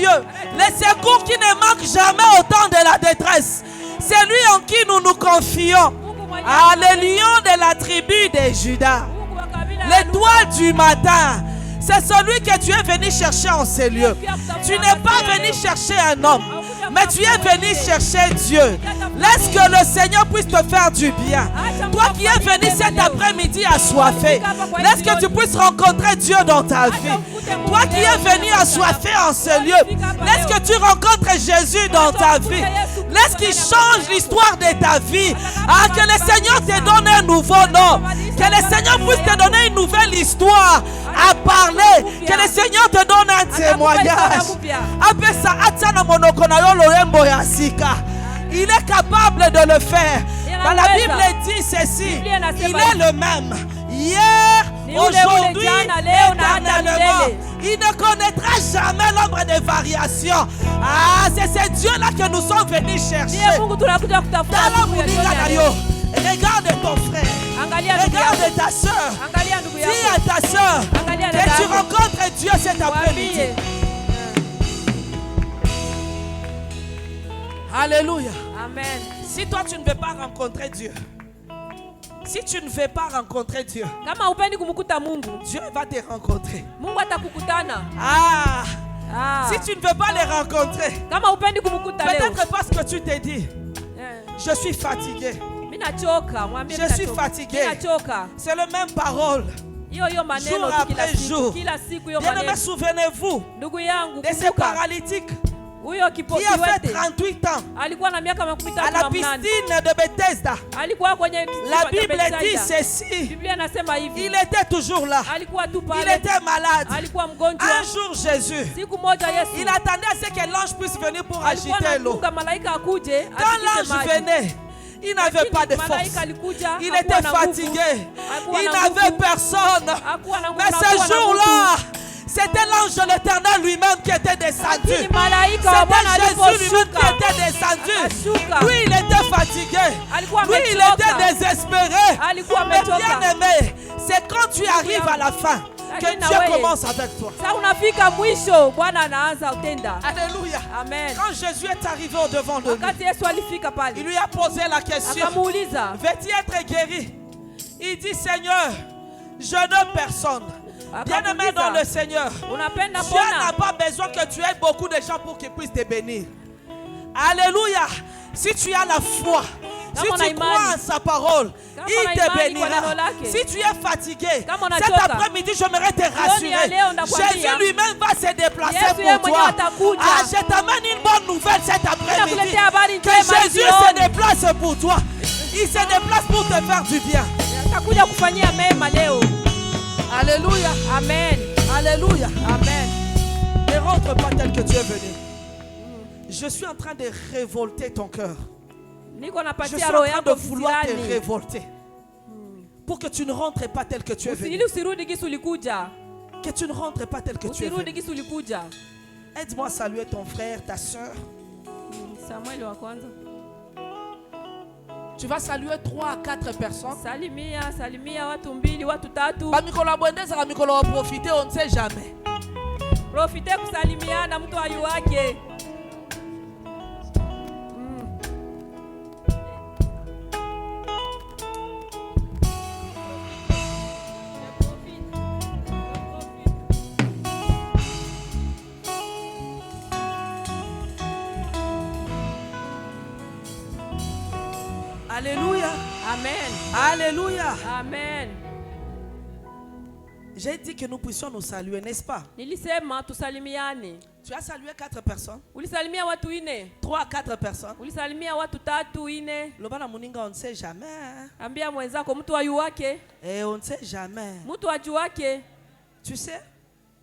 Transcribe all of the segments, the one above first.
Dieu, le secours qui ne manque jamais au temps de la détresse. C'est lui en qui nous nous confions. Ah, le lion de la tribu de Judas, l'étoile du matin. C'est celui que tu es venu chercher en ces lieux. Tu n'es pas venu chercher un homme, mais tu es venu chercher Dieu. Laisse que le Seigneur puisse te faire du bien. Toi qui es venu cet après-midi assoiffé, laisse que tu puisses rencontrer Dieu dans ta vie. Toi qui es venu assoiffé en ce lieu, laisse que tu rencontres Jésus dans ta vie. Laisse qu'il change l'histoire de ta vie. Ah, que le Seigneur te donne un nouveau nom. Que le Seigneur puisse te donner une nouvelle histoire à parler. Que le Seigneur te donne un témoignage. Il est capable de le faire. Dans la Bible dit ceci: il est le même hier, aujourd'hui et éternellement. Il ne connaîtra jamais l'ombre de variation. Ah, c'est ce Dieu-là que nous sommes venus chercher. Regarde ton frère, regarde ta soeur, dis à ta soeur que tu rencontres Dieu cet après-midi. Alléluia. Amen. Si toi tu ne veux pas rencontrer Dieu, si tu ne veux pas rencontrer Dieu, Dieu va te rencontrer. Si tu ne veux pas les rencontrer, peut-être parce que tu t'es dit, je suis fatigué. Je suis fatigué. C'est la même parole. Jour après jour. Bien-aimés, souvenez-vous de ces paralytiques qui a fait 38 ans à la piscine de Bethesda. La Bible dit ceci: il était toujours là, il était malade. Un jour Jésus, il attendait à ce que l'ange puisse venir pour agiter l'eau. Quand l'ange venait, il n'avait pas de force, il était fatigué, il n'avait personne. Mais ce jour-là, c'était l'ange de l'Éternel lui-même qui était descendu. C'était Jésus lui-même qui était descendu. Lui, il était fatigué. Lui, il était désespéré. Mais bien aimé, c'est quand tu arrives à la fin que Dieu commence avec toi. Alléluia. Amen. Quand Jésus est arrivé au devant de lui, il lui a posé la question: veux-tu être guéri? Il dit: Seigneur, je n'ai personne. Bien-aimé dans le Seigneur, Dieu n'a pas besoin que tu aies beaucoup de gens pour qu'il puisse te bénir. Alléluia. Si tu as la foi, si tu crois en sa parole, il te bénira. Si tu es fatigué, cet après-midi, j'aimerais te rassurer. Jésus lui-même va se déplacer pour toi. Ah, je t'amène une bonne nouvelle cet après-midi. Que Jésus se déplace pour toi. Il se déplace pour te faire du bien. Alléluia. Amen. Alléluia. Amen. Ne rentre pas tel que tu es venu. Je suis en train de révolter ton cœur. Je suis en train de vouloir te révolter. Pour que tu ne rentres pas tel que tu es venu. Que tu ne rentres pas tel que tu es venu. Aide-moi à saluer ton frère, ta soeur. Tu vas saluer 3 à 4 personnes. Salimia watu mbili, watu tatu. Profiter, on ne sait jamais. Profite kusalimiana mtu ayuwake. Alléluia. Amen. Alléluia. Amen. J'ai dit que nous puissions nous saluer, n'est-ce pas? Nilisema tusalimiane. Tu as salué 4 personnes. Ulisalimia watu 3 à 4 personnes. Ulisalimia watu 3, 4. Lobana muninga, on ne sait jamais. Ambia mwenzako mtu ayuwake. Et on ne sait jamais. Mtu ajuwake. Tu sais,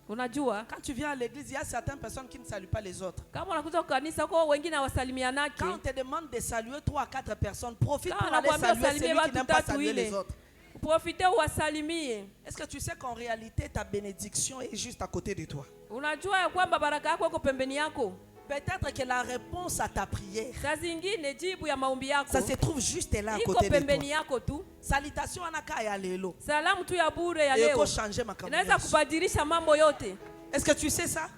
unajua, quand tu viens à l'église, il y a certaines personnes qui ne saluent pas les autres. Kama unakuja kwa kanisa kwa wengine hawasalimianaki. Quand on te demande de saluer 3 à 4 personnes, profite pour aller saluer celui qui n'aime pas saluer les autres. Profitez uwasalimie. Est-ce que tu sais qu'en réalité ta bénédiction est juste à côté de toi? Unajua ya kwamba baraka yako iko pembeni yako? Peut-être que la réponse à ta prière, saa zingine jibu ya maombi yako, ça se trouve juste là à iko côté de pembeni toi. yako tu. Salutation anaka ya lelo. Salamu tu ya bure ya Et leo faut changer ma inaweza kubadilisha mambo yote. Est-ce que tu sais ça?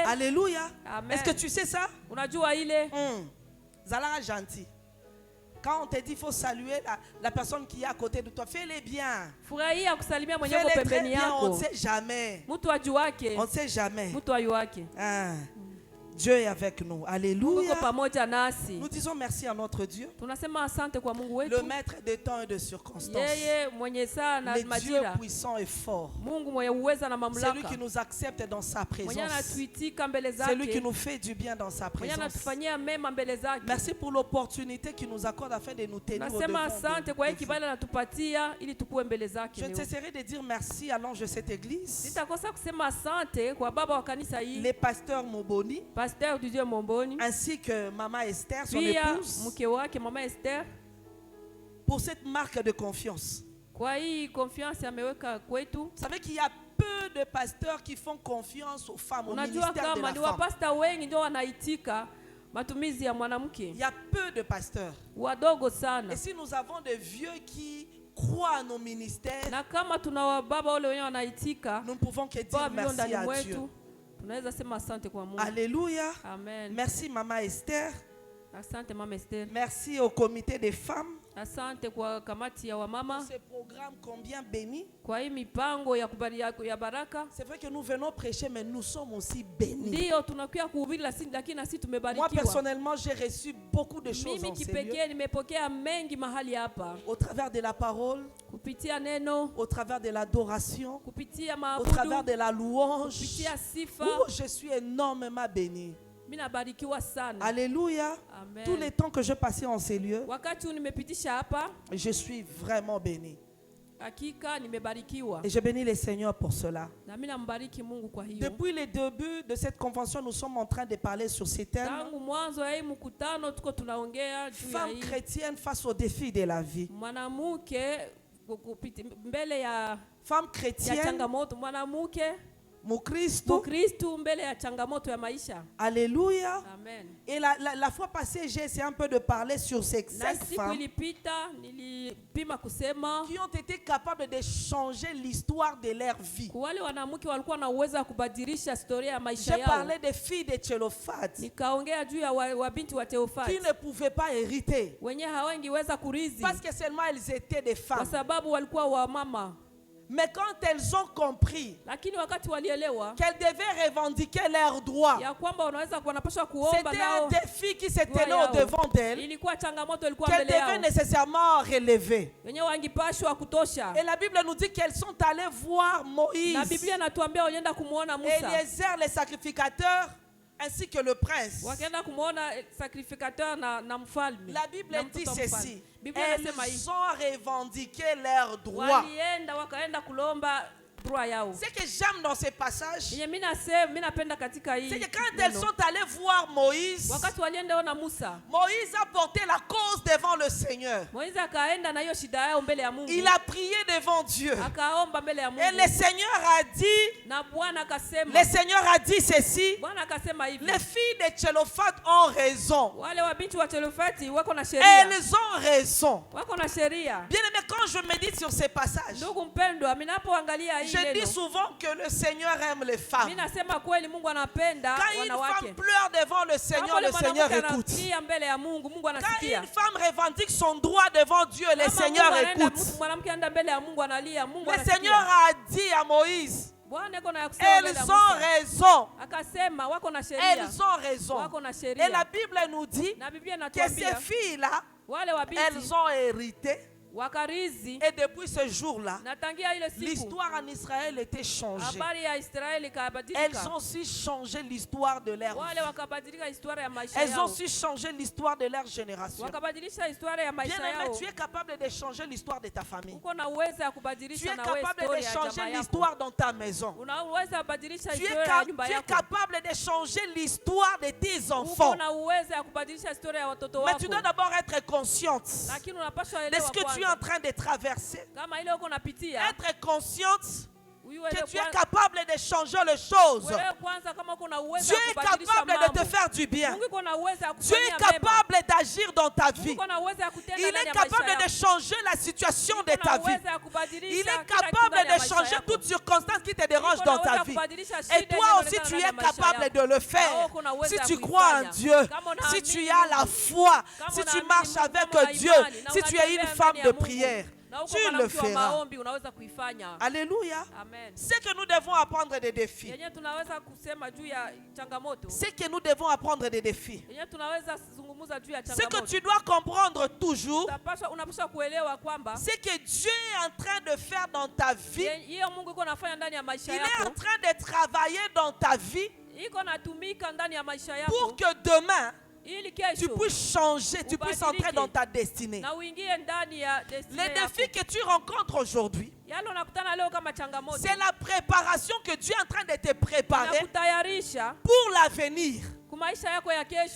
Alléluia. Amen. Est-ce que tu sais ça? Zala gentil. Quand on te dit qu'il faut saluer la personne qui est à côté de toi, fais-les bien. Fais-les très bien, on ne sait jamais. On ne sait jamais. Dieu est avec nous. Alléluia. Nous disons merci à notre Dieu, le maître des temps et de circonstances, le Dieu puissant et fort, celui qui nous accepte dans sa présence, celui qui nous fait du bien dans sa présence. Merci pour l'opportunité qu'il nous accorde afin de nous tenir au devant de Dieu. Je ne cesserai de dire merci à l'ange de cette église, les pasteurs Moboni, Pasteur du Dieu Momboni, ainsi que Maman Esther, son épouse, pour cette marque de confiance. Vous savez qu'il y a peu de pasteurs qui font confiance aux femmes, au ministère de la femme. Il y a peu de pasteurs. Et si nous avons des vieux qui croient à nos ministères, nous ne pouvons que dire merci à Dieu. Alléluia. Amen. Merci Maman Esther. Asante Mama Esther. Merci au comité des femmes. Asante kwa kamati ya wamama. Ce programme combien béni. Kwa hii mipango ya baraka. C'est vrai que nous venons prêcher, mais nous sommes aussi bénis. Ndio tunakuja kuhubiri lakini nasi tumebarikiwa. Moi personnellement, j'ai reçu beaucoup de choses en ce lieu. Nimepokea mengi mahali hapa. Au travers de la parole, kupitia neno, au travers de l'adoration, kupitia au maabudu, travers de la louange. kupitia sifa. Oh, je suis énormément béni. Alléluia. Amen. Tous les temps que je passais en ces lieux, je suis vraiment béni. Et je bénis le Seigneur pour cela. Depuis le début de cette convention, nous sommes en train de parler sur ces thèmes. Femme chrétienne face aux défis de la vie. Femme chrétienne. Mukristo mbele ya changamoto ya maisha. Alléluia. Amen. Et la fois passée, j'ai essayé un peu de parler sur ces 5 femmes qui ont été capables de changer l'histoire de leur vie. J'ai parlé des filles de Tchélophate qui ne pouvaient pas hériter parce que seulement elles étaient des femmes. Mais quand elles ont compris qu'elles devaient revendiquer leurs droits, c'était un défi qui se tenait au-devant d'elles, qu'elles devaient nécessairement relever. Et la Bible nous dit qu'elles sont allées voir Moïse, Eliezer les sacrificateurs, ainsi que le prince. La Bible dit ceci: elles ont revendiqué leurs droits. Ce que j'aime dans ces passages, c'est que quand elles sont allées voir Moïse, Moïse a porté la cause devant le Seigneur. Il a prié devant Dieu. Et le Seigneur a dit ceci: les filles de Tchélophate ont raison. Elles ont raison. Bien aimé, quand je médite sur ces passages, je dis souvent que le Seigneur aime les femmes. Quand une femme pleure devant le Seigneur écoute. Quand une femme revendique son droit devant Dieu, le Seigneur écoute. Le Seigneur a dit à Moïse: elles ont raison. Elles ont raison. Et la Bible nous dit que ces filles-là, elles ont hérité. Et depuis ce jour-là, l'histoire en Israël était changée. Elles ont aussi changé l'histoire de leur vie. Elles ont aussi changé l'histoire de leur génération. Bien aimé, tu es capable de changer l'histoire de ta famille. Tu es capable de changer l'histoire dans ta maison. Tu es capable de changer l'histoire de tes enfants. Mais tu dois d'abord être consciente de ce que tu es en train de traverser. Être consciente que tu es capable de changer les choses. Dieu est capable de te faire du bien. Dieu est capable d'agir dans ta vie. Il est capable de changer la situation de ta vie. Il est capable de changer toute circonstance qui te dérange dans ta vie. Et toi aussi, tu es capable de le faire. Si tu crois en Dieu, si tu as la foi, si tu marches avec Dieu, si tu es une femme de prière, tu le feras. Alléluia. C'est que nous devons apprendre des défis. C'est que nous devons apprendre des défis. Ce que tu dois comprendre toujours, c'est que Dieu est en train de faire dans ta vie. Il est en train de travailler dans ta vie pour que demain, tu puisses changer, tu puisses entrer dans ta destinée. Les défis que tu rencontres aujourd'hui, c'est la préparation que Dieu est en train de te préparer pour l'avenir. Si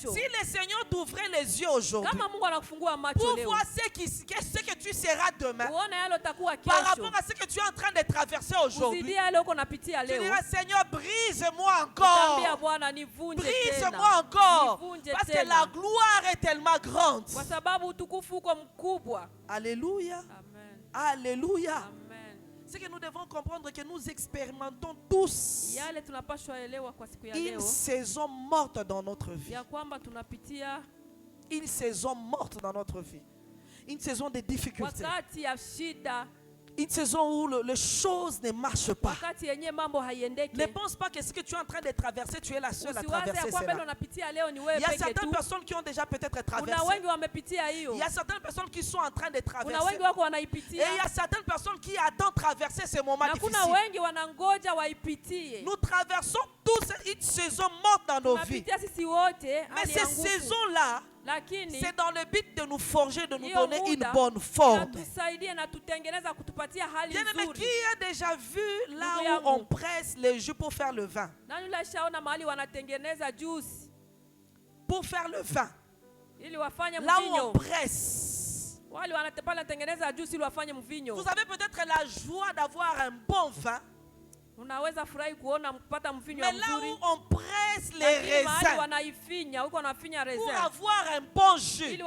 le Seigneur t'ouvrait les yeux aujourd'hui pour voir ce que tu seras demain par rapport à ce que tu es en train de traverser aujourd'hui, tu diras: Seigneur, brise-moi encore, brise-moi encore, parce que la gloire est tellement grande. Alléluia. Alléluia. C'est que nous devons comprendre que nous expérimentons tous une saison morte dans notre vie. Une saison morte dans notre vie. Une saison de difficultés. Une saison où les choses ne marchent pas. Ne pense pas que ce que tu es en train de traverser, tu es la seule à traverser cela. Il y a certaines personnes qui ont déjà peut-être traversé. Il y a certaines personnes qui sont en train de traverser. Et il y a certaines personnes qui attendent traverser ces moments difficiles. Nous traversons tous une saison morte dans nos vies. Mais ces saisons-là, c'est dans le but de nous forger, de nous donner une bonne forme. Bien-aimé, qui a déjà vu là où on presse les jus pour faire le vin? Pour faire le vin. Là où on presse. Vous avez peut-être la joie d'avoir un bon vin. Mais là où on presse les raisins pour avoir un bon jus, si les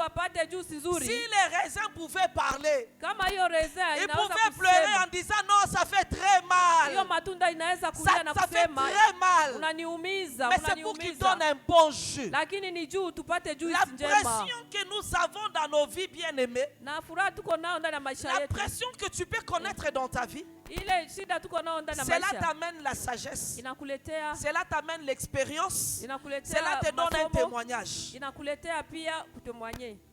raisins pouvaient parler, ils pouvaient pleurer en disant: non, ça fait très mal, ça fait très mal. Mais c'est pour qu'ils donnent un bon jus. La pression que nous avons dans nos vies, bien-aimés, la pression que tu peux connaître dans ta vie, cela t'amène la sagesse. Cela t'amène l'expérience. Cela te donne un témoignage.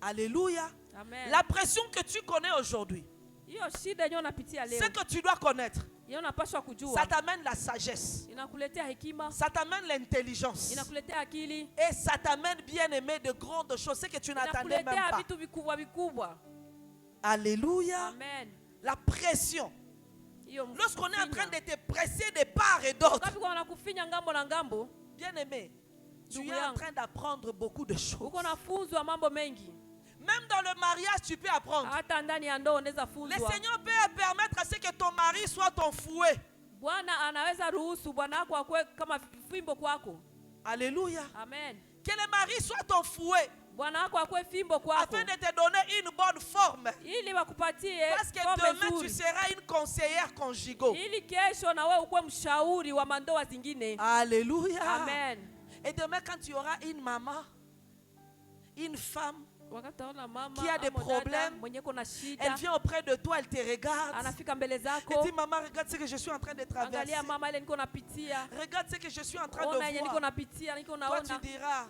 Alléluia. Amen. La pression que tu connais aujourd'hui, ce que tu dois connaître, ça t'amène la sagesse. Ça t'amène l'intelligence. Et ça t'amène, bien aimé, de grandes choses, ce que tu n'attendais même pas. Alléluia. Amen. La pression. Lorsqu'on est en train de te presser de part et d'autre, bien aimé, tu es en train d'apprendre beaucoup de choses. Même dans le mariage, tu peux apprendre. Le Seigneur peut permettre à ce que ton mari soit ton fouet. Alléluia. Amen. Que le mari soit ton fouet, afin de te donner une bonne forme. Parce que demain tu seras une conseillère conjugale. Alléluia. Amen. Et demain quand tu auras une maman, une femme qui a des problèmes, elle vient auprès de toi, elle te regarde et dit: maman, regarde ce que je suis en train de traverser, regarde ce que je suis en train de voir. Toi tu diras: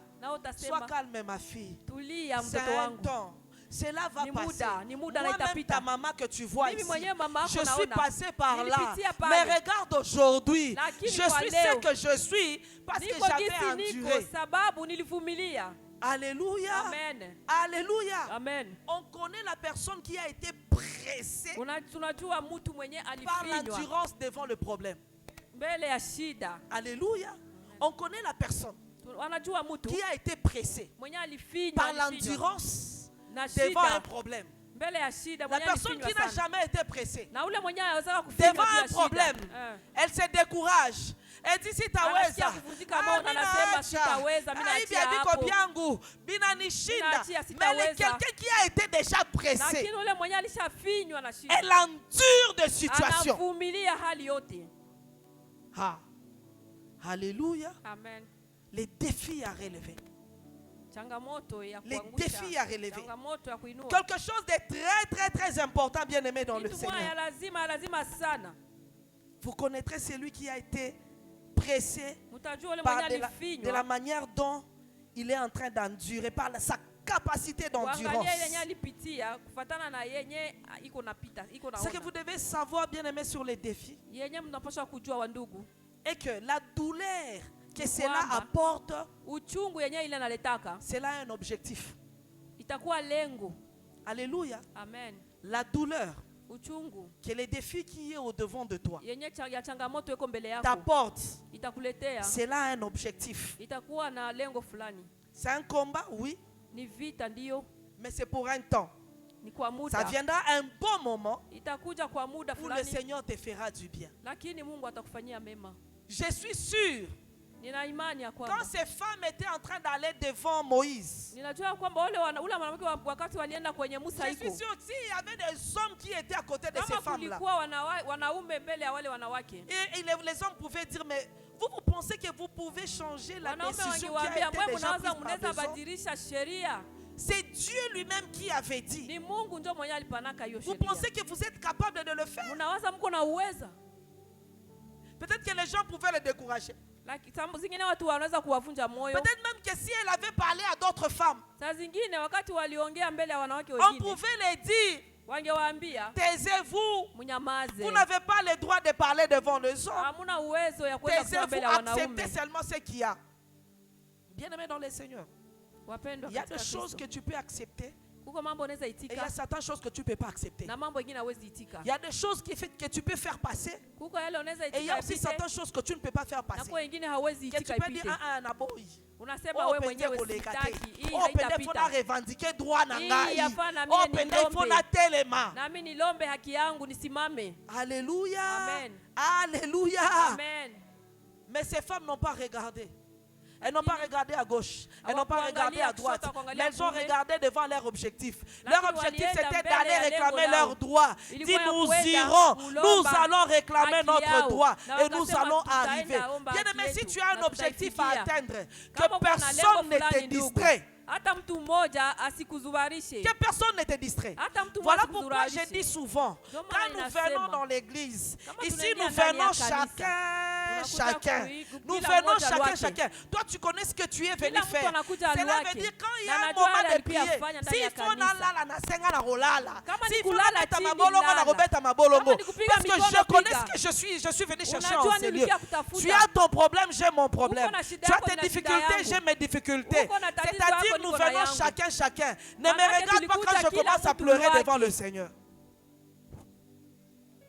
sois calme ma fille, c'est un temps, cela va passer. Moi-même ta maman que tu vois ici, je suis passé par là, mais regarde aujourd'hui, je suis ce que je suis parce que j'avais enduré. Alléluia. Amen. Alléluia. Amen. On connaît la personne qui a été pressée par l'endurance devant le problème. Alléluia. On connaît la personne qui a été pressée par l'endurance devant un problème. La personne qui n'a jamais été pressée devant un problème, elle se décourage. Elle dit si taweza, mais quelqu'un qui a été déjà pressé, elle endure des situations. Alléluia. Amen. Les défis à relever. Les défis à relever. Quelque chose de très très très important, bien aimé dans le Seigneur. Vous connaîtrez celui qui a été pressé par de la manière dont il est en train d'endurer, par sa capacité d'endurance. Ce que vous devez savoir, bien aimé, sur les défis, est que la douleur que cela apporte, cela a un objectif. Alléluia. Amen. La douleur que les défis qui est au devant de toi t'apporte, cela a un objectif. C'est un combat, oui, mais c'est pour un temps. Ça viendra un bon moment où le Seigneur te fera du bien. Je suis sûr, quand ces femmes étaient en train d'aller devant Moïse, je suis sûr qu'il y avait des hommes qui étaient à côté de ces femmes-là. Et les hommes pouvaient dire, mais vous pensez que vous pouvez changer la décision qui a été déjà prise par des hommes? C'est Dieu lui-même qui avait dit. Vous pensez que vous êtes capable de le faire? Peut-être que les gens pouvaient le décourager. Peut-être même que si elle avait parlé à d'autres femmes, on pouvait les dire, taisez-vous, vous n'avez pas le droit de parler devant les hommes. Taisez-vous, acceptez seulement ce qu'il y a. Bien aimé dans le Seigneur, il y a des choses que tu peux accepter. Et il y a certaines choses que tu ne peux pas accepter. Il y a des choses que tu peux faire passer. Et il y a aussi certaines choses que tu ne peux pas faire passer. Que tu peux dire, il faut revendiquer droit. Alléluia. Alléluia. Mais ces femmes n'ont pas regardé. Elles n'ont pas regardé à gauche, elles n'ont pas regardé à droite, mais elles ont regardé devant leur objectif. Leur objectif, c'était d'aller réclamer leurs droits. Dit, nous irons, nous allons réclamer notre droit et nous allons arriver. Bien aimé, si tu as un objectif à atteindre, que personne ne te distrait. Que personne ne te distrait. Voilà pourquoi je dis souvent, quand nous venons dans l'église, ici nous venons chacun. Nous venons chacun. Toi tu connais ce que tu es venu faire. Cela veut dire quand il y a un moment de prier, s'il faut parce que je connais ce que je suis venu chercher en ce lieu. Tu as ton problème, j'ai mon problème. Tu as tes difficultés, j'ai mes difficultés. C'est-à-dire nous venons chacun. Ne me regarde pas quand je commence à pleurer devant le Seigneur.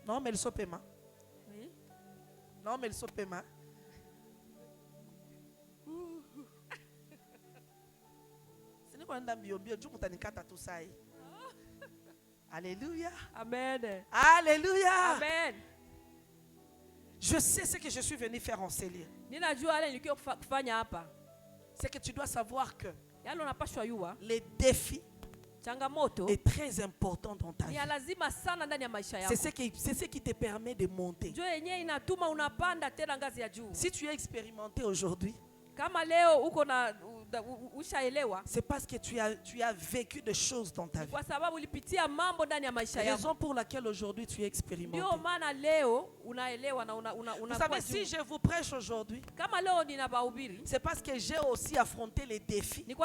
Non, mais le sopema. Non, mais le sopema. Alléluia. Amen. Alléluia. Amen. Je sais ce que je suis venu faire en ces lieux. C'est que tu dois savoir que les défis est très important dans ta vie. C'est ce qui te permet de monter. Si tu es expérimenté aujourd'hui, c'est parce que tu as vécu des choses dans ta vie. Raison pour laquelle aujourd'hui tu es expérimenté. Vous savez, si je vous prêche aujourd'hui, c'est parce que j'ai aussi affronté les défis. Et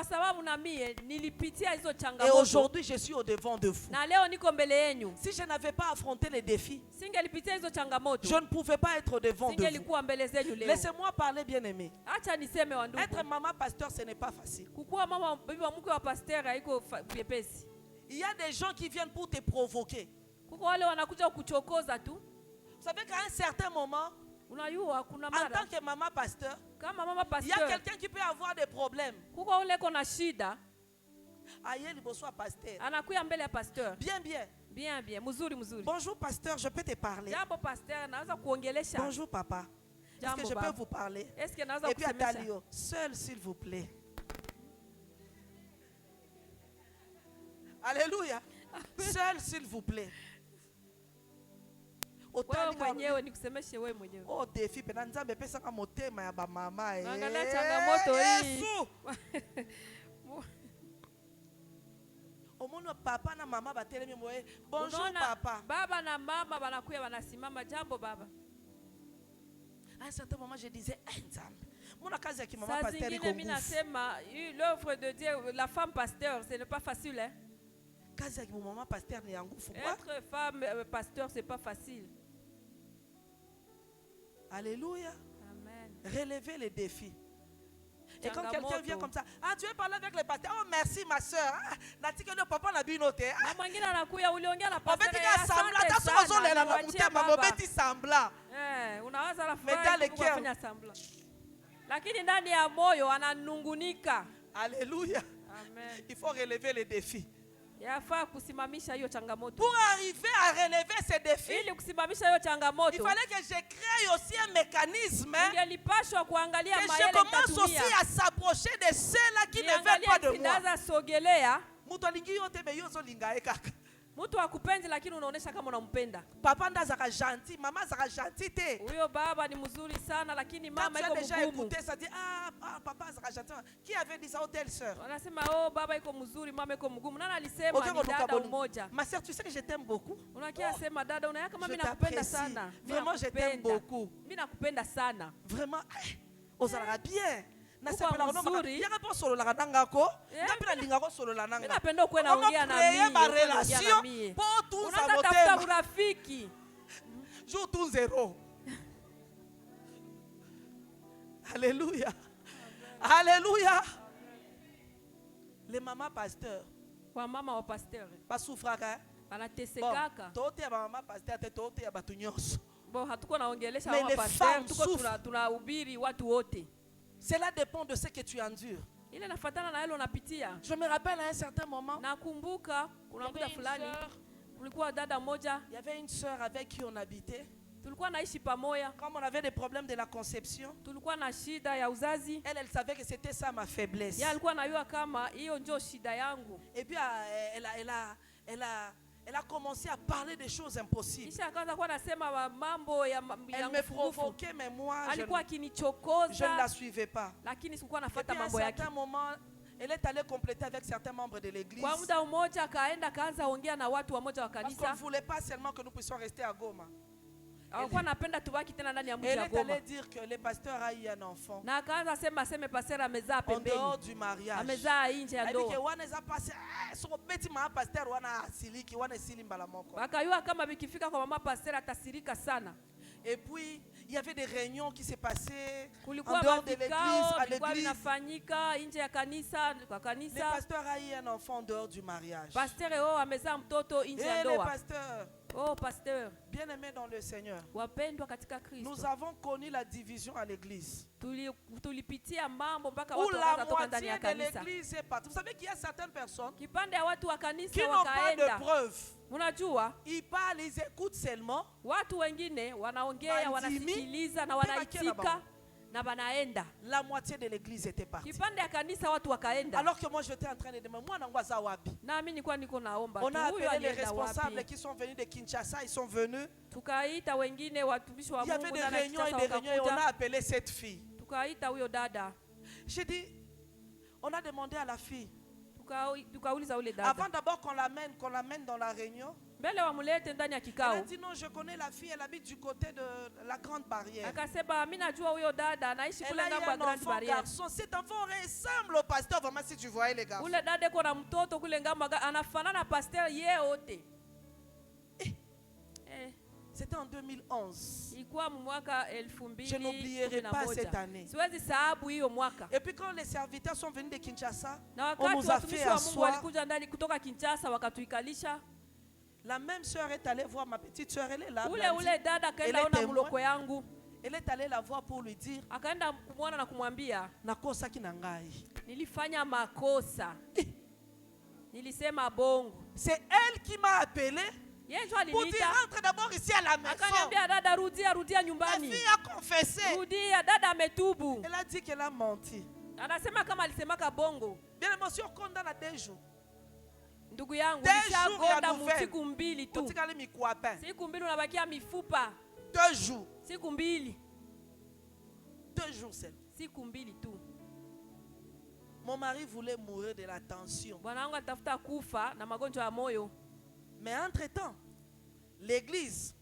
aujourd'hui je suis au devant de vous. Si je n'avais pas affronté les défis, je ne pouvais pas être au devant de vous. Laissez-moi parler, bien aimé. Être maman pasteur, ce n'est pas facile. Il y a des gens qui viennent pour te provoquer. Vous savez qu'à un certain moment, en tant que maman pasteur, il y a quelqu'un qui peut avoir des problèmes. Anakuya mbele ya pasteur. Bien, bien. Bien, bien. Muzuri, muzuri. Bonjour pasteur, je peux te parler. Jambo pasteur, naweza kuongelesha. Bonjour papa. Est-ce que je peux vous parler? Est-ce que naweza Et puis kusemesha? Atalio, seul s'il vous plaît. Alléluia. Seul s'il vous plaît. Wewe mwenyewe nikusemeshe wewe mwenyewe. Oh défi pena nzambe pesa kama motema ya ba mama Angalia changamoto hii. Omono papa na mama batelemi moye. Bonjour papa. Baba na mama banakuya wanasimama jambo baba. À un certain moment je disais nzambe. Mona kazi ya kimama pasteur iko nguvu. Mimi nasema l'œuvre de Dieu, la femme pasteur, ce n'est pas facile hein. Kazi ya kimama pasteur ni ya nguvu. Être femme pasteur c'est pas facile. Alléluia. Amen. Relevez les défis. Et quand quelqu'un vient comme ça, ah tu veux parler avec le pasteur, oh merci ma soeur. Nati que le papa na binote. Mwingine anakuya uliongea na pasteur. Obeti sambla, taso ozole na mutema, obeti sambla. Unawaza la furaha kufanya sambla. Lakini ndani ya moyo ananungunika. Alléluia. Amen. Il faut relever les défis. Yafaa kusimamisha hiyo changamoto. Pour arriver à relever ces défis, ili kusimamisha hiyo changamoto, il fallait que je crée aussi un mécanisme. Ningelipashwa kuangalia mayele tatumia. Que je commence aussi à s'approcher de ceux-là qui ne veulent pas de moi. Ndaza sogelea. Mutu alingi yote me yozo linga ekaka. Mtu akupenzi lakini unaonesha kama unampenda. Papa ndazaka gentil, mama zaka gentil te. Huyo baba ni mzuri sana lakini mama iko mgumu. Déjà écouté ça dit papa zaka gentil. Qui avait dit ça au telle sœur? Wanasema baba iko mzuri, mama iko mgumu. Nani alisema ni dada mmoja? Ma sœur, tu sais que je t'aime beaucoup. Unakia sema dada unaya kama mimi nakupenda sana. Vraiment je t'aime beaucoup. Mimi nakupenda sana. Vraiment ozalaka bien. Na sepela ngono yaka po solo la kadanga ko ngapela linga ko solo la nanga. Mimi napenda kuwe naongea na mimi. Ma relation po tout ça motema. Unatafuta urafiki. Jour tout zéro. Alléluia. Alléluia. Les mamans pasteurs. Kwa mama wa pasteur. Pas souffraka. Banatesekaka. Tote ya mama pasteur te tote ya batu nyonso. Bon hatuko naongelesha mama pasteur, tuko tunahubiri watu wote. Cela dépend de ce que tu endures. Ile nafatana na yale unapitia. Je me rappelle à un certain moment. Nakumbuka kuna muda fulani kulikuwa dada moja. Il y avait une sœur avec qui on habitait. Tulikuwa naishi pamoja. Comme on avait des problèmes de la conception. Tulikuwa na shida ya uzazi. Elle savait que c'était ça ma faiblesse. Yeye alikuwa anajua kama hiyo ndio shida yangu. Et puis elle a commencé à parler des choses impossibles. Elle me provoquait, mais moi, je ne la suivais pas. Et puis à un certain moment, elle est allée compléter avec certains membres de l'église. Parce qu'on ne voulait pas seulement que nous puissions rester à Goma. Elle est allée dire que le pasteur a eu un enfant en dehors du mariage. Elle dit que waneza passé son petit mama pasteur wana siliki wana silimba moko. Et puis il y avait des réunions qui se passaient en dehors de l'église, à l'église. Le pasteur a eu un enfant en dehors du mariage. Et le pasteur, oh pasteur, bien-aimé dans le Seigneur, nous avons connu la division à l'église. Où la moitié de l'église est partie. Vous savez qu'il y a certaines personnes qui n'ont pas de preuves. Ils parlent, ils écoutent seulement. La moitié de l'église était partie. Alors que moi j'étais en train de demander, on a appelé les responsables qui sont venus de Kinshasa, ils sont venus. Il y avait des réunions et on a appelé cette fille. J'ai dit, on a demandé à la fille, avant d'abord qu'on l'amène dans la réunion. Elle a dit non, je connais la fille, elle habite du côté de la grande barrière. Elle a eu un enfant garçon. Cet enfant ressemble au pasteur, vraiment si tu voyais les gars. C'était en 2011. Je n'oublierai pas cette année. Et puis quand les serviteurs sont venus de Kinshasa, on nous a fait asseoir. La même soeur est allée voir ma petite soeur, elle est là. Elle est témoin. Elle est allée la voir pour lui dire, nilifanya makosa. C'est elle qui m'a appelé pour dire rentre d'abord ici à la maison. La fille a confessé. Elle a dit qu'elle a menti. Bien émotion condamne à 2 jours. Ndugu yangu nishagonda siku mbili tu. Siku mbili unabakia mifupa. 2 jours. Siku mbili. 2 jours seulement. Siku mbili tu. Mon mari voulait mourir de la tension. Bwana wangu atafuta kufa na magonjwa ya moyo. Mais entre-temps, l'église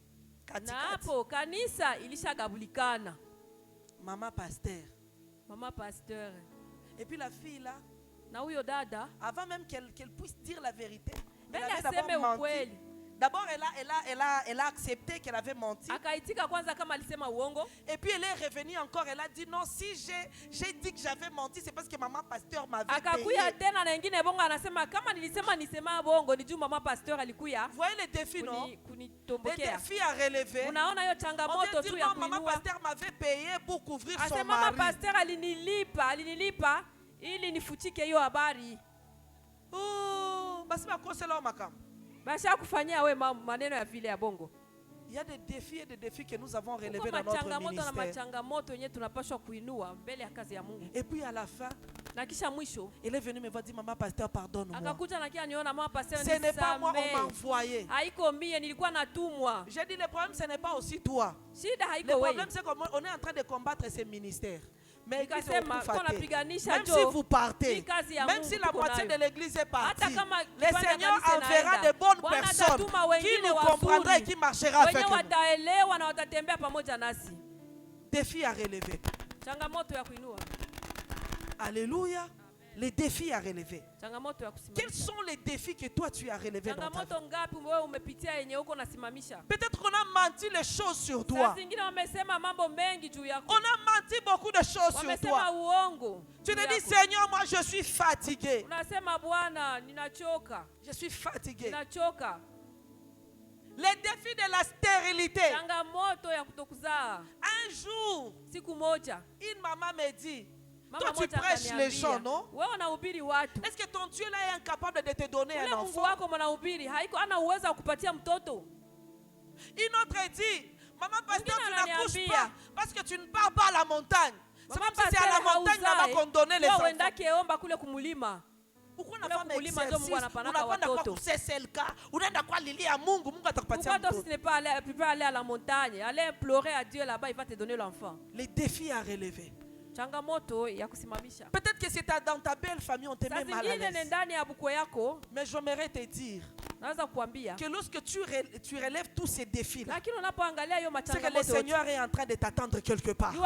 na hapo kanisa ilishagabulikana. Maman pasteur. Et puis la fille là, na huyo dada, avant même qu'elle puisse dire la vérité, elle avait d'abord menti. D'abord, elle a accepté qu'elle avait menti. Et puis elle est revenue encore. Elle a dit non, si j'ai dit que j'avais menti, c'est parce que maman pasteur m'avait payé. Vous voyez les défis, non? Les défis à relever. On vient dire non, maman pasteur m'avait payé pour couvrir son mari. Oh, basi bakosela makam. Il y a des défis et des défis que nous avons relevés dans notre ministère. Et puis à la fin, elle est venue me voir dire maman pasteur pardonne-moi. Ce n'est pas moi, on m'a envoyé. J'ai dit le problème ce n'est pas aussi toi. Le problème c'est qu'on est en train de combattre ces ministères. Mais même si vous partez, même si la moitié de l'église est partie, le Seigneur enverra de bonnes personnes qui nous comprendront et qui marcheront avec nous. Défi à relever. Alléluia. Les défis à relever. Quels sont les défis que toi tu as relevés dans ta vie? Peut-être qu'on a menti les choses sur toi. On a menti beaucoup de choses sur toi. Tu te dis Seigneur, moi je suis fatigué. Je suis fatigué. Les défis de la stérilité. Un jour, une maman me dit, toi tu prêches les gens, non? Est-ce que ton Dieu là est incapable de te donner un enfant? Une autre dit, maman pasteur, tu n'accouches pas parce que tu ne pars pas à la montagne. C'est comme si c'est à la montagne là-bas qu'on donnait les enfants. Pourquoi on a pas exercice? Unapanda kwa kuseselka, unaenda kwa lilia Mungu, Mungu atakupatia mtoto. Pourquoi tu n'es pas aller à la montagne, aller implorer à Dieu là-bas, il va te donner l'enfant. Les défis à relever. Peut-être que c'est dans ta belle famille, on te met mal à l'aise. Mais j'aimerais te dire que lorsque tu relèves tous ces défis-là, c'est que le Seigneur est en train de t'attendre quelque part. Le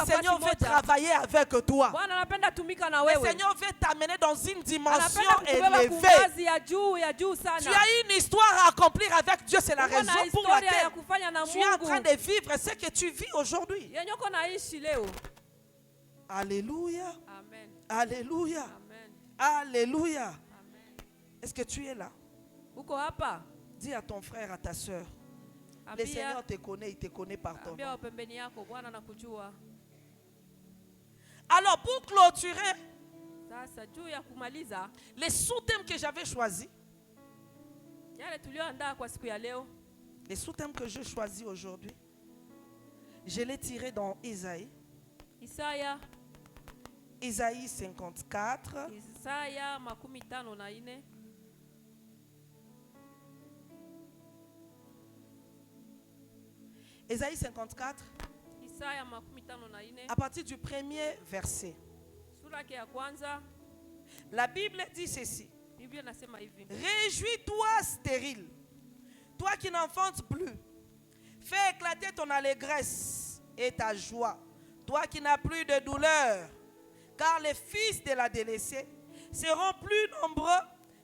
Seigneur veut travailler avec toi. Le Seigneur veut t'amener dans une dimension élevée. Tu as une histoire à accomplir avec Dieu. C'est la raison pour laquelle tu es en train de vivre ce que tu vis aujourd'hui. Alléluia. Amen. Alléluia. Amen. Alléluia. Amen. Est-ce que tu es là? Dis à ton frère, à ta soeur. Le Seigneur te connaît, il te connaît par ton nom. Alors pour clôturer, les sous-thèmes que j'avais choisis, les sous-thèmes que j'ai choisis aujourd'hui, je l'ai tiré dans Isaïe 54. Isaïe 54. À partir du premier verset. La Bible dit ceci. Réjouis-toi stérile, toi qui n'enfantes plus. Fais éclater ton allégresse et ta joie, toi qui n'as plus de douleur, car les fils de la délaissée seront plus nombreux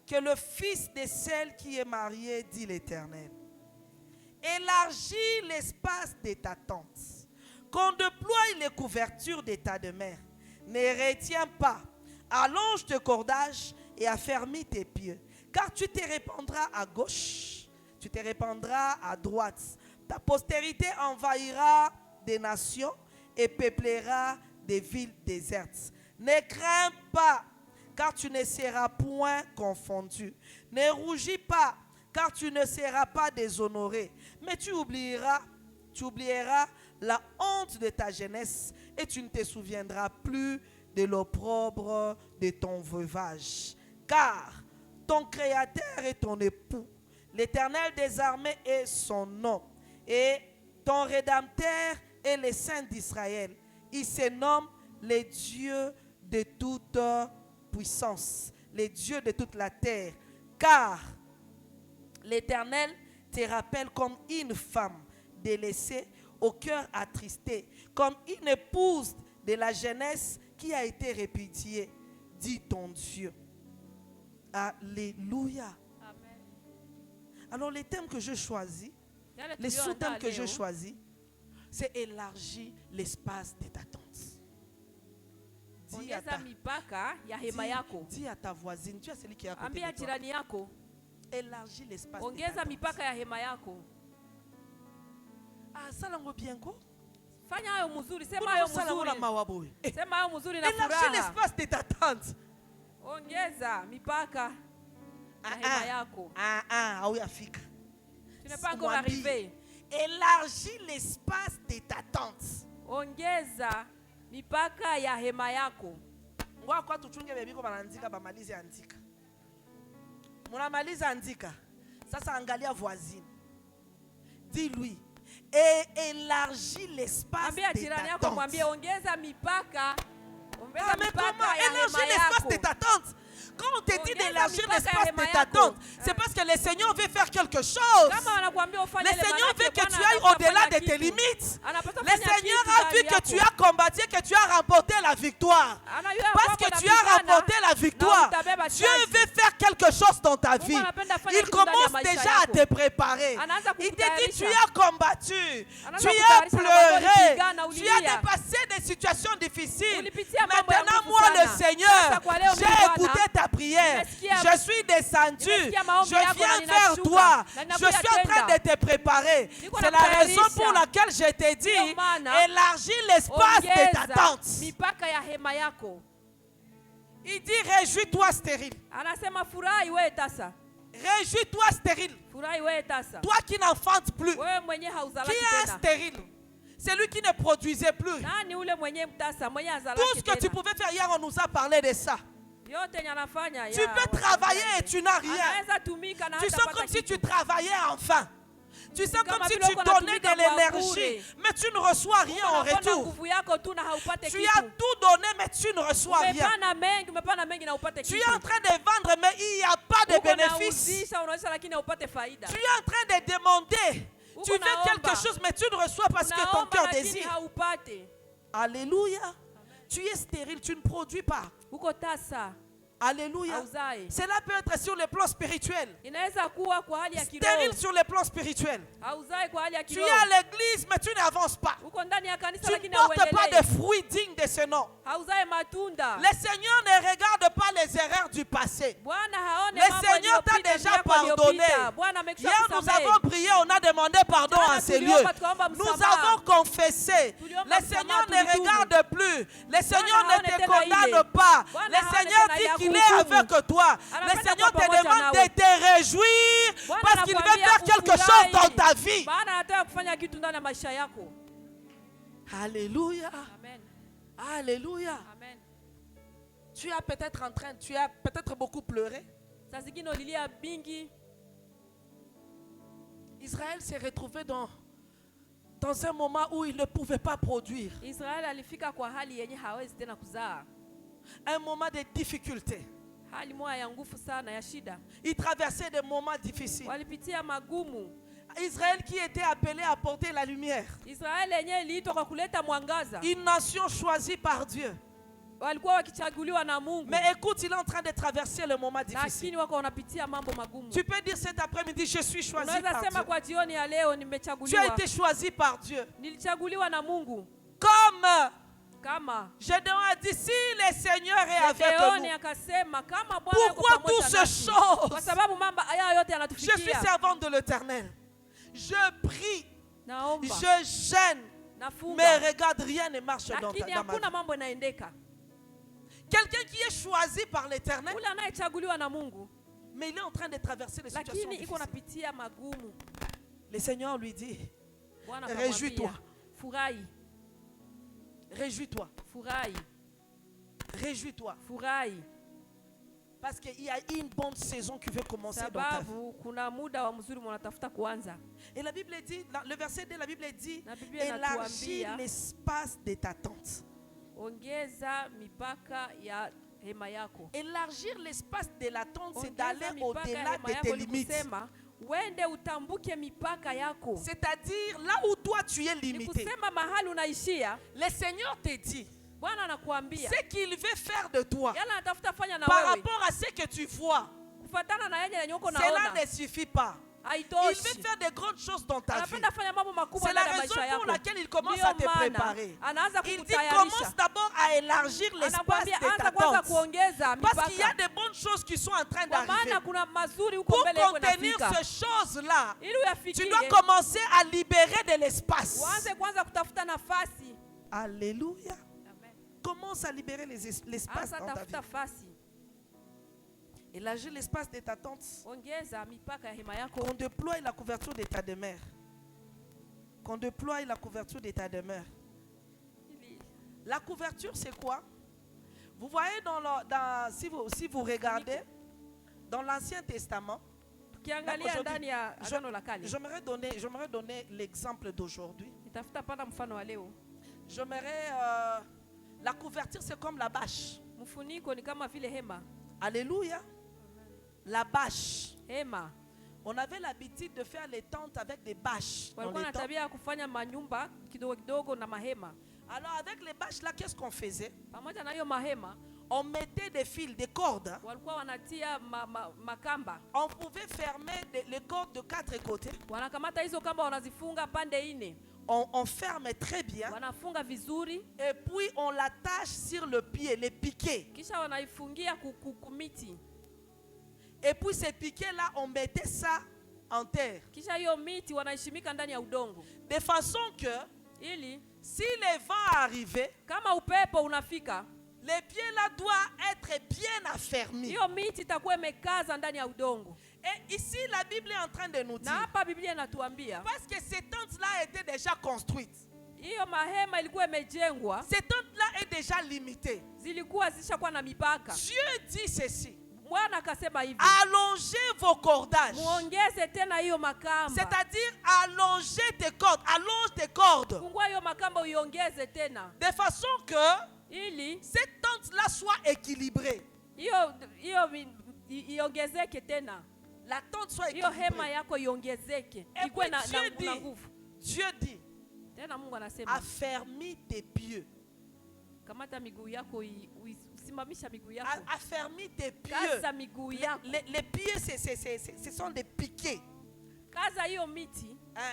que le fils de celle qui est mariée, dit l'Éternel. Élargis l'espace de ta tente, qu'on déploie les couvertures de ta demeure. Ne retiens pas, allonge tes cordages et affermis tes pieds, car tu te répandras à gauche, tu te répandras à droite. Ta postérité envahira des nations et peuplera des villes désertes. Ne crains pas, car tu ne seras point confondu. Ne rougis pas, car tu ne seras pas déshonoré. Mais tu oublieras la honte de ta jeunesse et tu ne te souviendras plus de l'opprobre de ton veuvage. Car ton Créateur est ton époux. L'Éternel des armées est son nom. Et ton Rédempteur est le Saint d'Israël. Il se nomme les dieux de toute puissance, les dieux de toute la terre. Car l'Éternel te rappelle comme une femme délaissée, au cœur attristé, comme une épouse de la jeunesse qui a été répudiée, dit ton Dieu. Alléluia. Amen. Alors les thèmes que je choisis, les sous-thèmes que je choisis, c'est élargir l'espace de ta tente. Dis à ta voisine, tu as celui qui est à côté de toi. Élargis l'espace de ta tente. Ah, ça l'envoie bien quoi? Fanya hayo mzuri, sema hayo mzuri. Sema hayo mzuri na furaha. Élargis l'espace de ta tente. Ongeza mipaka ya hema yako. Hauyafika. Tu n'es pas encore arrivé. Élargis l'espace de ta tente. Ongeza mipaka ya hema yako. Ngwa kwa tuchunge bebiko banandika bamalize andika. Munamaliza andika. Sasa angalia voisine. Dis-lui. Et élargis l'espace de ta tente. Mais comment élargir l'espace de ta tente? Quand on te dit d'élargir l'espace de ta tente, c'est parce que le Seigneur veut faire quelque chose. Le Seigneur veut que tu ailles au-delà de tes limites. Le Seigneur a vu que tu as combattu, que tu as remporté la victoire. Parce que tu as remporté la victoire, Dieu veut faire quelque chose dans ta vie. Il commence déjà à te préparer. Il te dit, tu as combattu, tu as pleuré, tu as dépassé des situations difficiles. Maintenant, moi, le Seigneur, j'ai écouté ta prière. Je suis descendu. Je viens vers toi. Je suis en train de te préparer. C'est la raison pour laquelle je t'ai dit, élargis l'espace de ta tente. Il dit, réjouis-toi stérile. Réjouis-toi stérile. Toi qui n'enfantes plus. Qui est stérile? C'est lui qui ne produisait plus. Tout ce que tu pouvais faire hier, on nous a parlé de ça. Tu peux travailler et tu n'as rien. Tu sens comme si tu travaillais enfin. Tu sens comme si tu donnais de l'énergie, mais tu ne reçois rien en retour. Tu as tout donné, mais tu ne reçois rien. Tu es en train de vendre, mais il n'y a pas de bénéfice. Tu es en train de demander. Tu veux quelque chose, mais tu ne reçois pas ce que ton cœur désire. Alléluia. Tu es stérile, tu ne produis pas. Alléluia. Cela peut être sur le plan spirituel. Stérile sur le plan spirituel. Tu es à l'église, mais tu n'avances pas. Tu ne portes pas de fruits dignes de ce nom. Le Seigneur ne regarde pas les erreurs du passé. Le Seigneur t'a déjà pardonné. Hier, nous avons prié, on a demandé pardon en ces lieux. Nous avons confessé. Le Seigneur ne regarde plus. Le Seigneur ne te condamne pas. Le Seigneur dit qu'il est avec toi. Le Seigneur te demande de te réjouir parce qu'il veut faire quelque chose dans ta vie. Alléluia. Alléluia. Tu as peut-être beaucoup pleuré. Israël s'est retrouvé dans un moment où il ne pouvait pas produire. Un moment de difficulté. Il traversait des moments difficiles. Israël qui était appelé à porter la lumière. Une nation choisie par Dieu. Mais écoute, il est en train de traverser le moment difficile. Tu peux dire cet après-midi, je suis choisi par Dieu. Tu as été choisi par Dieu. Comme Gédéon a dit, si le Seigneur est avec nous, pourquoi toutes ces choses? Je suis servante de l'Éternel. Je prie, je gêne, mais regarde, rien ne marche dans ma vie. Quelqu'un qui est choisi par l'Éternel, mais il est en train de traverser les situations difficiles. Le Seigneur lui dit, réjouis-toi. Réjouis-toi. Réjouis-toi. Parce qu'il y a une bonne saison qui veut commencer dans ta vie. Et la Bible dit, le verset 2, la Bible dit, élargis l'espace de ta tente. Élargir l'espace de la tente, c'est d'aller au-delà de tes limites. C'est-à-dire là où toi tu es limité. Le Seigneur te dit ce qu'il veut faire de toi par rapport à ce que tu vois. Cela ne suffit pas. Il veut faire de grandes choses dans ta vie. C'est la raison pour laquelle il commence à te préparer. Il dit commence d'abord à élargir l'espace de ta tente. Parce qu'il y a de bonnes choses qui sont en train d'arriver. Pour contenir ces choses-là, tu dois commencer à libérer de l'espace. Alléluia. Commence à libérer l'espace dans ta vie. Élargir l'espace de ta tente. Qu'on déploie la couverture de ta demeure. Qu'on déploie la couverture de ta demeure. La couverture, c'est quoi? Vous voyez, si vous regardez dans l'Ancien Testament, j'aimerais donner l'exemple d'aujourd'hui. J'aimerais... la couverture, c'est comme la bâche. Alléluia. La bâche. On avait l'habitude de faire les tentes avec des bâches. Alors avec les bâches là, qu'est-ce qu'on faisait? On mettait des fils, des cordes. On pouvait fermer les cordes de 4 côtés. On ferme très bien. Et puis on l'attache sur le pied, les piquets. Et puis ces piquets-là, on mettait ça en terre. De façon que, si les vents arrivaient, les pieds-là doivent être bien affermis. Et ici, la Bible est en train de nous dire, parce que ces tentes-là étaient déjà construites. Ces tentes-là est déjà limitées. Dieu dit ceci. Allongez vos cordages. C'est-à-dire allonger tes cordes. Allonge tes cordes. De façon que cette tente-là soit équilibrée. La tente soit équilibrée. Et puis Dieu dit, affermis tes pieds. Affermis tes pieds. Les pieds, ce sont des piquets.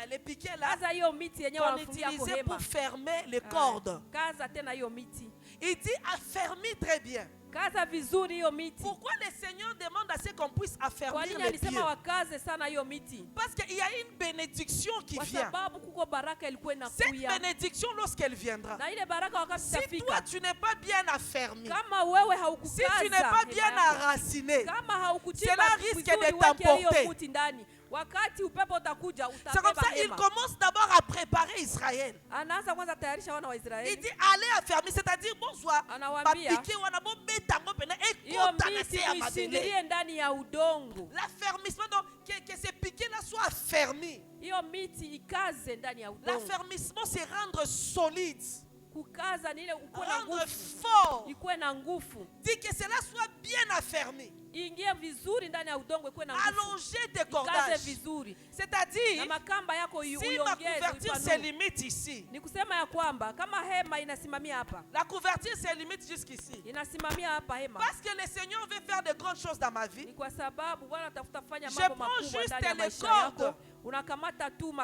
Les piquets là qu'on utilisait pour fermer les cordes. Il dit affermis très bien. Pourquoi le Seigneur demande à ce qu'on puisse affermir les pieds? Parce qu'il y a une bénédiction qui vient. Cette bénédiction, lorsqu'elle viendra, si toi tu n'es pas bien affermi, si tu n'es pas bien enraciné, cela risque de t'emporter. C'est comme ça qu'il commence d'abord à préparer Israël. Il dit allez affermir, c'est-à-dire bonsoir. L'affermissement, donc que ces piquets-là soient affermis. L'affermissement, c'est rendre solide, rendre fort. Dit que cela soit bien affermi. Allonger tes cordages. C'est-à-dire, si ma couverture se limite ici, la couverture se limite jusqu'ici. Parce que le Seigneur veut faire de grandes choses dans ma vie. Je prends juste les cordes.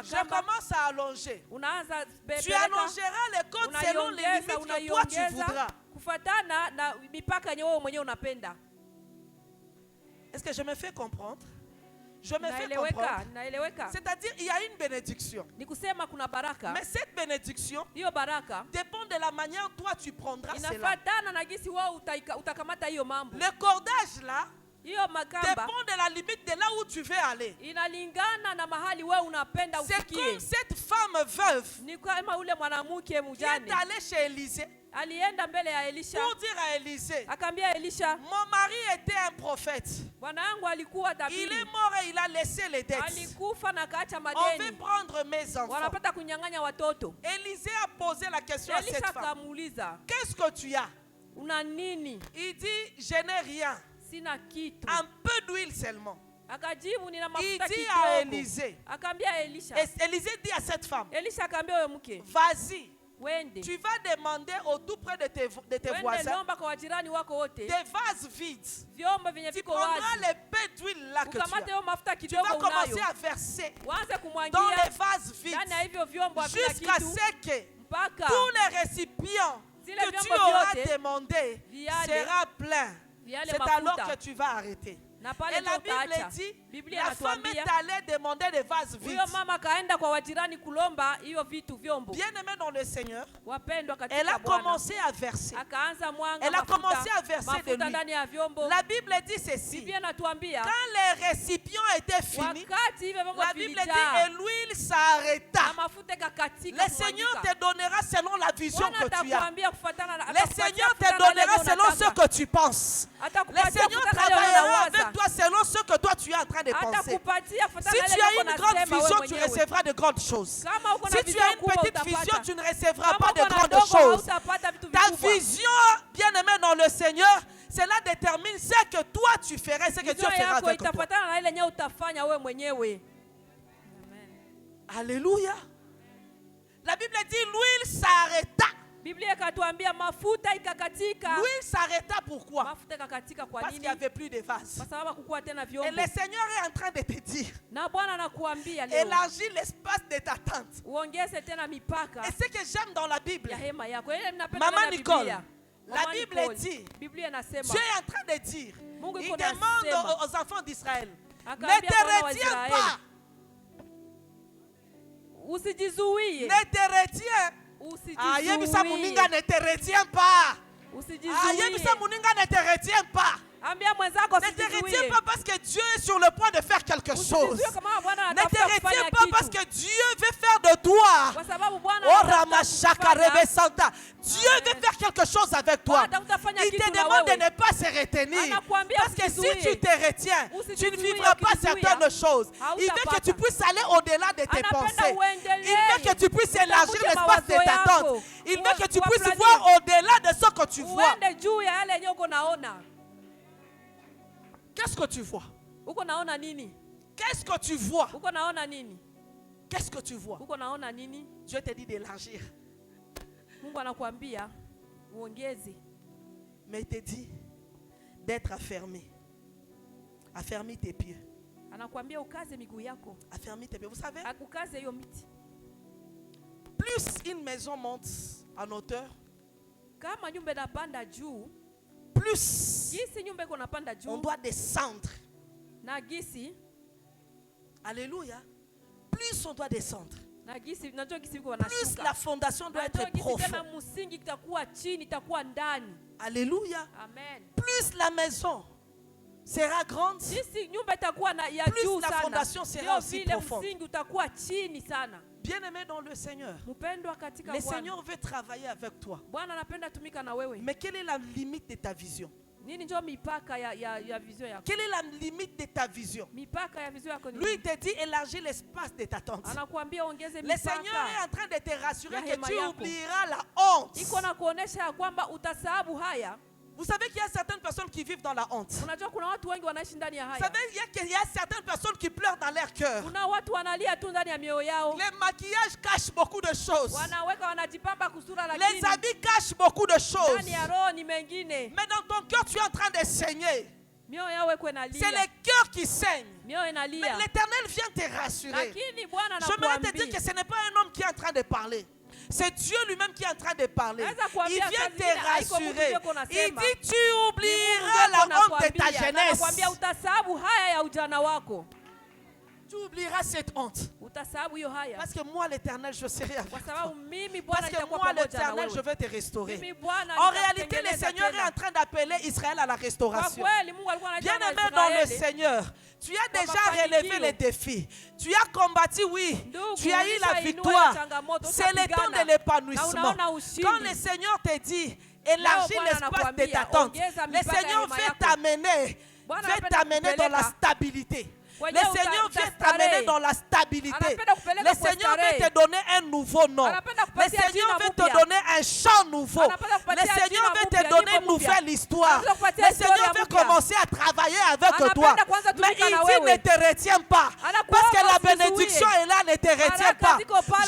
Je commence à allonger. Tu allongeras les cordes selon les limites que toi tu voudras. Est-ce que je me fais comprendre? Je me fais comprendre. C'est-à-dire, il y a une bénédiction. Mais cette bénédiction dépend de la manière dont toi tu prendras cela. Le cordage là dépend de la limite de là où tu veux aller. C'est comme cette femme veuve qui est allée chez Élisée pour dire à Élisée, mon mari était un prophète. Il est mort et il a laissé les dettes. On veut prendre mes enfants. Élisée a posé la question à cette femme. Qu'est-ce que tu as? Il dit, je n'ai rien. Un peu d'huile seulement. Il dit à Élisée. Élisée dit à cette femme, vas-y. Tu vas demander au tout près de tes voisins des vases vides. Tu prendras les peu d'huile là que tu as. Tu vas commencer à verser dans les vases vides jusqu'à ce que tous les récipients que tu auras demandé sera plein. C'est alors que tu vas arrêter. Et la Bible dit, la femme est allée demander des vases vides. Bien-aimée dans le Seigneur, elle a commencé à verser. Elle a commencé à verser de l'huile. La Bible dit ceci, quand les récipients étaient finis, la Bible dit, et l'huile s'arrêta. Le Seigneur te donnera selon la vision que tu as. Le Seigneur te donnera selon ce que tu penses. Le Seigneur travaillera avec toi selon ce que toi tu es en train de penser. Si tu as une grande vision, tu recevras de grandes choses. Si tu as une petite vision, tu ne recevras pas de grandes choses. Ta vision, bien-aimée dans le Seigneur, cela détermine ce que toi tu ferais, ce que Dieu fera avec toi. Alléluia. La Bible dit l'huile s'arrêta. L'huile s'arrêta pourquoi? Parce qu'il n'y avait plus de vases. Et le Seigneur est en train de te dire, élargis l'espace de ta tente. Et ce que j'aime dans la Bible, Maman Nicole, la Bible dit, Dieu est en train de dire, il demande aux enfants d'Israël, ne te retiens pas. Ne te retiens. Yebisa Muninga ne te retiens pas. Yebisa Muninga ne te retiens pas. Ne te retiens pas parce que Dieu est sur le point de faire quelque chose. Ne te retiens pas parce que Dieu veut faire de toi. Oh Ramashaka Rebe Santa. Dieu veut faire quelque chose avec toi. Il te demande de ne pas se retenir. Parce que si tu te retiens, tu ne vivras pas certaines choses. Il veut que tu puisses aller au-delà de tes pensées. Il veut que tu puisses élargir l'espace de ta tente. Il veut que tu puisses voir au-delà de ce que tu vois. Qu'est-ce que tu vois? Qu'est-ce que tu vois? Qu'est-ce que tu vois? Dieu te dit d'élargir. Mais il te dit d'être affermé. Affermis tes pieds. Affermis tes pieds. Vous savez, plus une maison monte en hauteur, plus on doit descendre. Alléluia. Plus on doit descendre, plus la fondation doit être profonde. Alléluia. Amen. Plus la maison sera grande, plus la fondation sera aussi profonde. Bien-aimé dans le Seigneur, le Seigneur veut travailler avec toi. Mais quelle est la limite de ta vision? Quelle est la limite de ta vision? Lui, il te dit élargir l'espace de ta tente. Le Seigneur est en train de te rassurer que tu oublieras la honte. Vous savez qu'il y a certaines personnes qui vivent dans la honte. Vous savez qu'il y a certaines personnes qui pleurent dans leur cœur. Les maquillages cachent beaucoup de choses. Les habits cachent beaucoup de choses. Mais dans ton cœur, tu es en train de saigner. C'est le cœur qui saigne. Mais l'Éternel vient te rassurer. J'aimerais te dire que ce n'est pas un homme qui est en train de parler. C'est Dieu lui-même qui est en train de parler. Il vient te rassurer. Il dit tu oublieras la honte de ta jeunesse. Tu oublieras cette honte. Parce que moi, l'Éternel, je serai avec toi. Parce que moi, l'Éternel, je vais te restaurer. En réalité, le Seigneur est en train d'appeler Israël à la restauration. Bien-aimé dans le Seigneur, tu as déjà relevé les défis. Tu as combattu, oui. Tu as eu la victoire. C'est le temps de l'épanouissement. Quand le Seigneur te dit, élargis l'espace de ta tente, le Seigneur veut t'amener dans la stabilité. Le Seigneur vient t'amener dans la stabilité. Le Seigneur veut te donner un nouveau nom. Le Seigneur veut te donner un chant nouveau. Le Seigneur veut te donner une nouvelle histoire. Le Seigneur veut commencer à travailler avec toi. Mais il dit ne te retiens pas. Parce que la bénédiction est là, ne te retiens pas.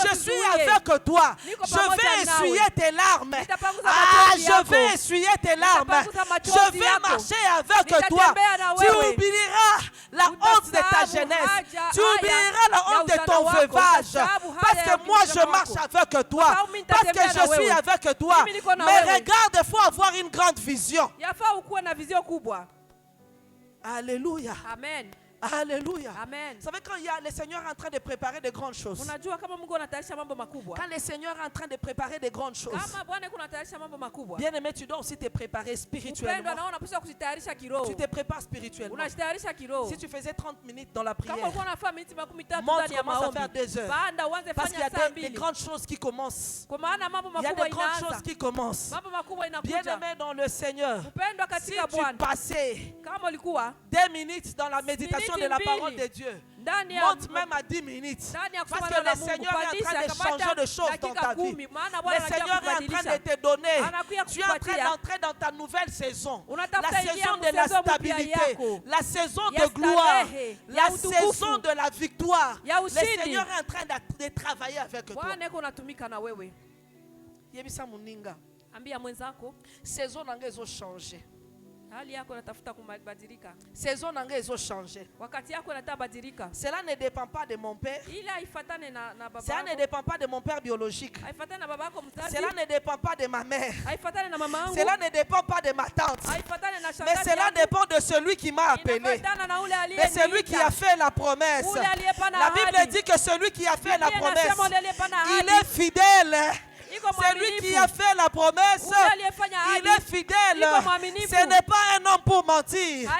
Je suis avec toi. Je vais essuyer tes larmes. Je vais essuyer tes larmes. Je vais marcher avec toi. Tu oublieras la honte de ta jeunesse. Tu oublieras la honte de ton veuvage. Parce que moi je marche avec toi. Parce que je suis avec toi. Mais regarde, il faut avoir une grande vision. Alléluia. Amen. Alléluia. Amen. Vous savez, quand il y a le Seigneur en train de préparer de grandes choses. Quand le Seigneur est en train de préparer de grandes choses. Bien aimé, tu dois aussi te préparer spirituellement. Tu te prépares spirituellement. Si tu faisais 30 minutes dans la prière, monte commence à faire 2 heures. Parce qu'il y a des grandes choses qui commencent. Il y a des grandes choses qui commencent. Bien aimé dans le Seigneur, si tu passais 2 minutes dans la méditation de la parole de Dieu, monte même à 10 minutes. Parce que le Seigneur est en train de changer de choses dans ta vie. Le Seigneur est en train de te donner. Tu es en train d'entrer dans ta nouvelle saison. La saison de la stabilité. La saison de gloire. La saison de la victoire. Le Seigneur est en train de travailler avec toi. Yebisa muninga. Saison nanga ezo changer. Saison nanga ezo changer. Cela ne dépend pas de mon père. Cela ne dépend pas de mon père biologique. Cela ne dépend pas de ma mère. Cela ne dépend pas de ma tante. Mais cela dépend de celui qui m'a appelé. De celui qui a fait la promesse. La Bible dit que celui qui a fait la promesse, il est fidèle. Celui qui a fait la promesse, il est fidèle. Ce n'est pas un homme pour mentir,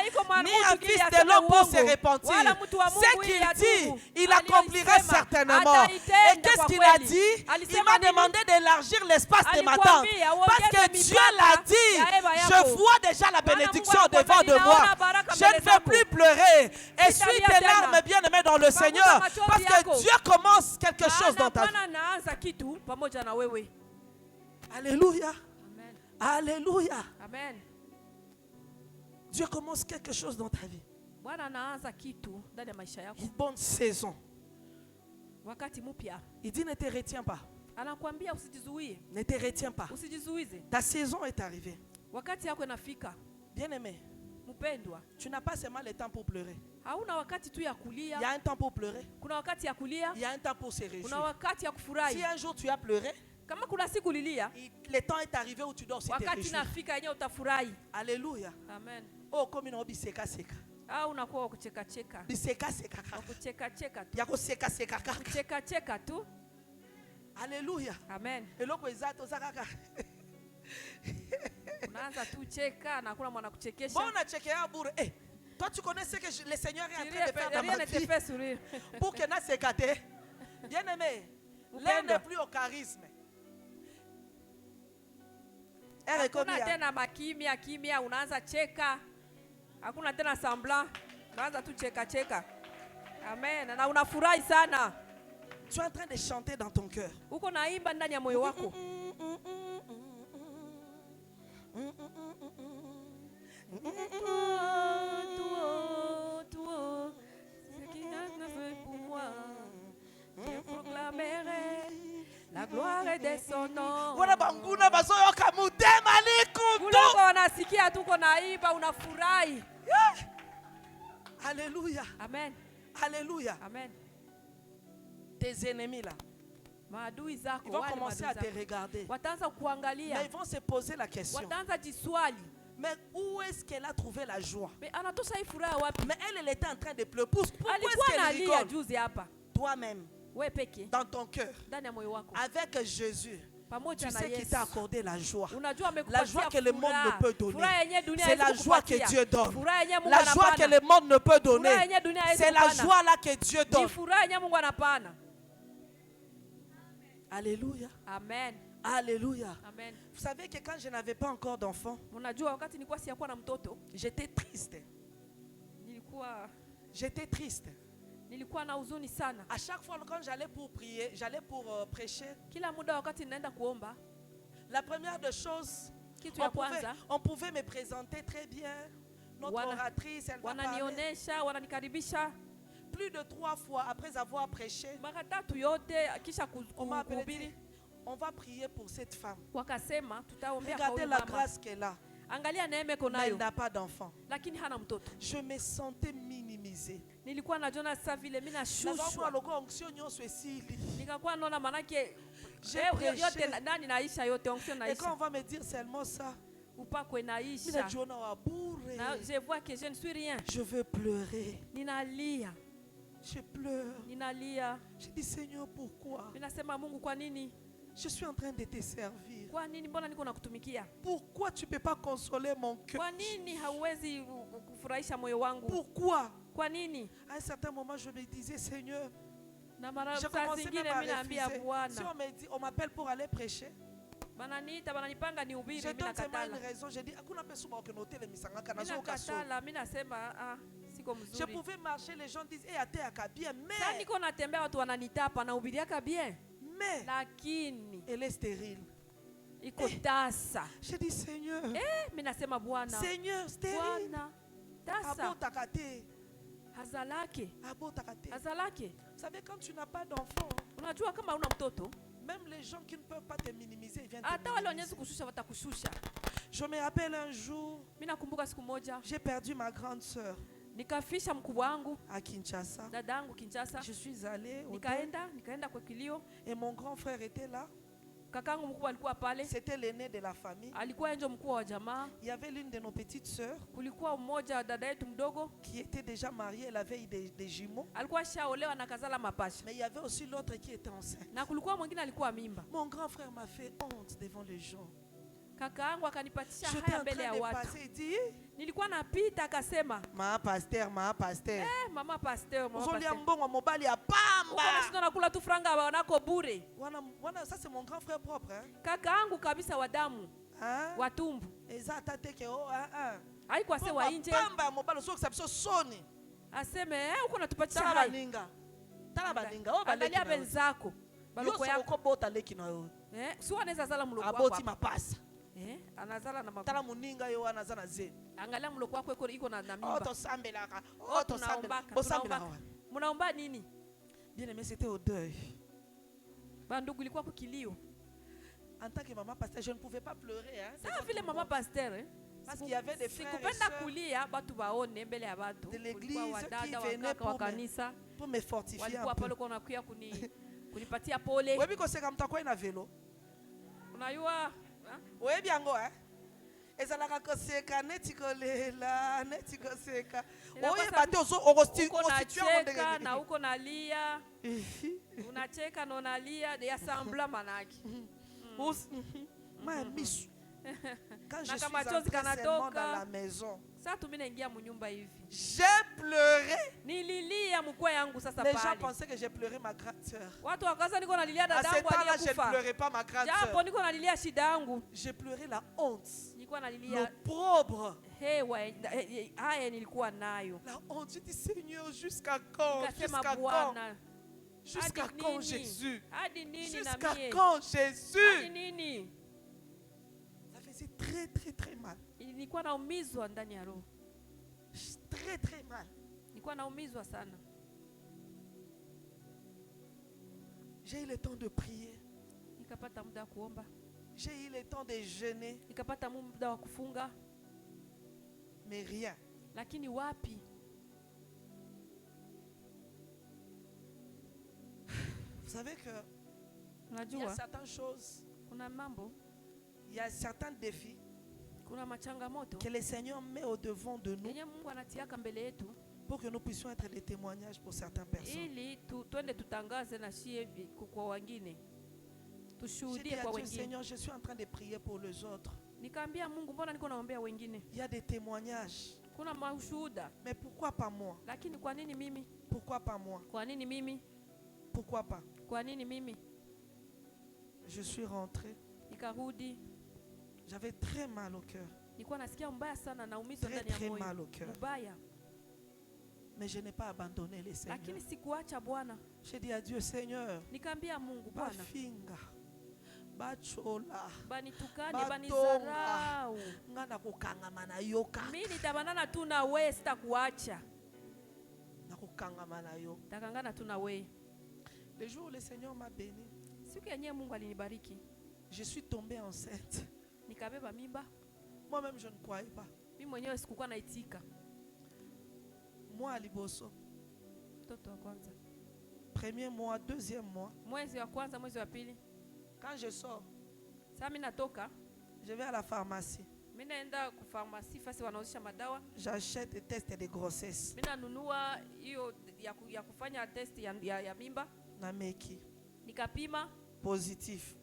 ni un fils de l'homme pour se repentir. Ce qu'il dit, il accomplira certainement. Et qu'est-ce qu'il a dit? Il m'a demandé d'élargir l'espace de ma tente. Parce que Dieu l'a dit. Je vois déjà la bénédiction devant de moi. Je ne vais plus pleurer. Essuie tes larmes, bien-aimé dans le Seigneur. Parce que Dieu commence quelque chose dans ta vie. Alléluia. Amen. Alléluia. Amen. Dieu commence quelque chose dans ta vie. Une bonne saison. Il dit ne te retiens pas. Ne te retiens pas. Ta saison est arrivée. Bien aimé, tu n'as pas seulement le temps pour pleurer. Il y a un temps pour pleurer. Il y a un temps pour se réjouir. Si un jour tu as pleuré, le temps est arrivé où tu dois aussi te réjouir. Alléluia. Amen. Oh, comme une biseka seka. Unakuwa kucheka-cheka. Biseka seka. Kucheka-cheka tu. Yako seka seka. Kucheka-cheka tu. Alléluia. Amen. Eloko ezato zakaka. Unaanza tu cheka na kuna mwana kuchekesha. Bona chekea bure. Eh, toi tu connais ce que le Seigneur est en train de faire dans ma vie. Pour que na sekate. Bien aimé, l'un n'est plus au charisme. Hakuna tena makimya kimya, unaanza cheka. Hakuna tena semblant, unaanza tu cheka. Amen. Na unafurahi sana. Tu es en train de chanter dans ton cœur. Uko naimba ndani ya moyo wako. Ce qui a fait pour moi, je proclamerai la gloire de son nom. Wana banguna bazoyoka mutema likundu. Uloko wanasikia tuko naimba unafurahi. Alléluia. Amen. Alléluia. Amen. Tes ennemis là, maadui zako ils vont commencer à te regarder. Wataanza kuangalia. Mais ils vont se poser la question. Wataanza jiswali. Mais où est-ce qu'elle a trouvé la joie? Mais elle était en train de pleurer. Pourquoi est-ce qu'elle rigole? Toi-même, dans ton cœur, avec Jésus, tu sais qu'il t'a accordé la joie. La joie que le monde ne peut donner. C'est la joie que Dieu donne. La joie que le monde ne peut donner. C'est la joie là que Dieu donne. Alléluia. Amen. Alléluia. Amen. Vous savez que quand je n'avais pas encore d'enfant, j'étais triste. J'étais triste. À chaque fois quand j'allais pour prier, j'allais pour prêcher, la première des choses, on pouvait me présenter très bien. Notre oratrice, elle va parler. Plus de 3 fois après avoir prêché, on m'a dit, on va prier pour cette femme. Regardez la grâce qu'elle a. Mais elle n'a pas d'enfant. Je me sentais minimisée. Et quand on va me dire seulement ça, je vois que je ne suis rien. Je veux pleurer. Je pleure. Je dis, Seigneur, pourquoi? Je suis en train de te servir. Pourquoi tu ne peux pas consoler mon cœur? Pourquoi? À un certain moment, je me disais, Seigneur, je commençais même à refuser. Si on me dit, on m'appelle pour aller prêcher, je donne seulement une raison. Je dis, je pouvais marcher, les gens disent, mais elle est stérile. Je dis, Seigneur, Seigneur, stérile. Vous savez, quand tu n'as pas d'enfant, même les gens qui ne peuvent pas te minimiser, ils viennent te minimiser. Je me rappelle un jour, j'ai perdu ma grande sœur à Kinshasa. Je suis allée au deuil, et mon grand frère était là. C'était l'aîné de la famille. Il y avait l'une de nos petites sœurs qui était déjà mariée. Elle avait des jumeaux. Mais il y avait aussi l'autre qui était enceinte. Mon grand frère m'a fait honte devant les gens. J'étais en train de passer, il dit, Mama pasteur, mama pasteur. Mama pasteur, ça c'est mon grand frère propre. Kakaangu kabisa wa damu. Wa tumbu. Haikuwa se wa nje. Aseme uko natupatia hai. Angalia benzako. Baloko yako. Si wanaweza zala mloko wako. Anazala na mabubu. Tala muninga yo anazana ze. Angalia mloko wako iko na mimba. Otosambelaka. Munaomba nini? Bien aimé, c'était au deuil. Bandugu ilikuwa kwa kilio. En tant que maman pasteur, je ne pouvais pas pleurer. Sawa vile maman pasteur. Parce qu'il y avait des frères et sœurs de l'église qui venaient pour me fortifier un peu. Oui, parce que comme tu as un vélo. Oui, bien go, hein. Et ça l'a koseka netikolela netikoseka. Oye bato unacheka na uko nalia. Unacheka na unalia de assembla manaki. Misu. Quand je suis entrée seulement dans la maison, j'ai pleuré. Les gens pensaient que j'ai pleuré ma grande sœur. À ce temps-là, je ne pleurais pas ma grande sœur. J'ai pleuré la honte, l'opprobre. La honte, j'ai dit, Seigneur, jusqu'à quand? Jusqu'à quand? Jusqu'à quand, Jésus? Jusqu'à quand, Jésus? C'est très très très mal. Très très mal. J'ai eu le temps de prier. J'ai eu le temps de jeûner. Mais rien. Vous savez que il y a certaines choses. Il y a certains défis que le Seigneur met au devant de nous pour que nous puissions être des témoignages pour certaines personnes. J'ai dit à Dieu, Seigneur, je suis en train de prier pour les autres. Il y a des témoignages. Mais pourquoi pas moi? Pourquoi pas moi? Pourquoi pas? Je suis rentré. J'avais très mal au cœur. Très mal au cœur. Mais je n'ai pas abandonné les Seigneurs. J'ai dit à Dieu, Seigneur, bafinga, bachola, batonga, ngana kukangama na yoka. Mimi tabanana tu na wewe sitakuacha. Na kukangama na yo. Takangana tu na wewe. Le jour où le Seigneur m'a béni, siku yenyewe Mungu alinibariki. Je suis tombée enceinte. Nikabeba mimba. Moi-même je ne croyais pas. Mimi mwenyewe sikukuwa naitika. Moi aliboso. Mtoto wa kwanza. Premier mois, deuxième mois. Mwezi wa kwanza, mwezi wa pili. Quand je sors, sasa mimi natoka, je vais à la pharmacie. Mimi naenda ku pharmacie fasi wanauzisha madawa. J'achète des tests de grossesse. Mimi nanunua hiyo ya kufanya test ya mimba. Na meki. Nikapima positif.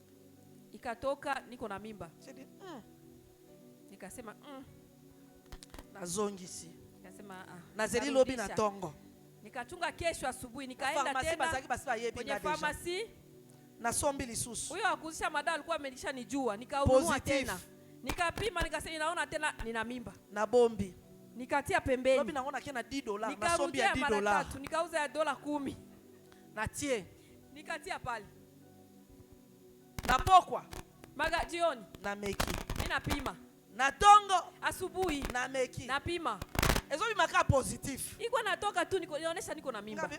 Ikatoka niko na mimba. J'ai dit nikasema na zongisi. Nikasema na zeli lobi na tongo. Nikachunga kesho asubuhi nikaenda tena kwenye pharmacy na sombi lisusu. Huyo akuzisha madawa alikuwa amenishanijua. Nikaununua tena. Nikapima nikasema naona tena nina mimba. Na bombi. Nikatia pembeni. Lobi naona kena $10 na sombi ya $10. Nikauza ya $10. Na tie. Nikatia pale. Na pokwa. Maga jioni. Na meki. Mimi napima. Na tongo. Asubuhi. Na meki. Napima. Ezo bimaka positif. Iko natoka tu nionyesha niko na mimba.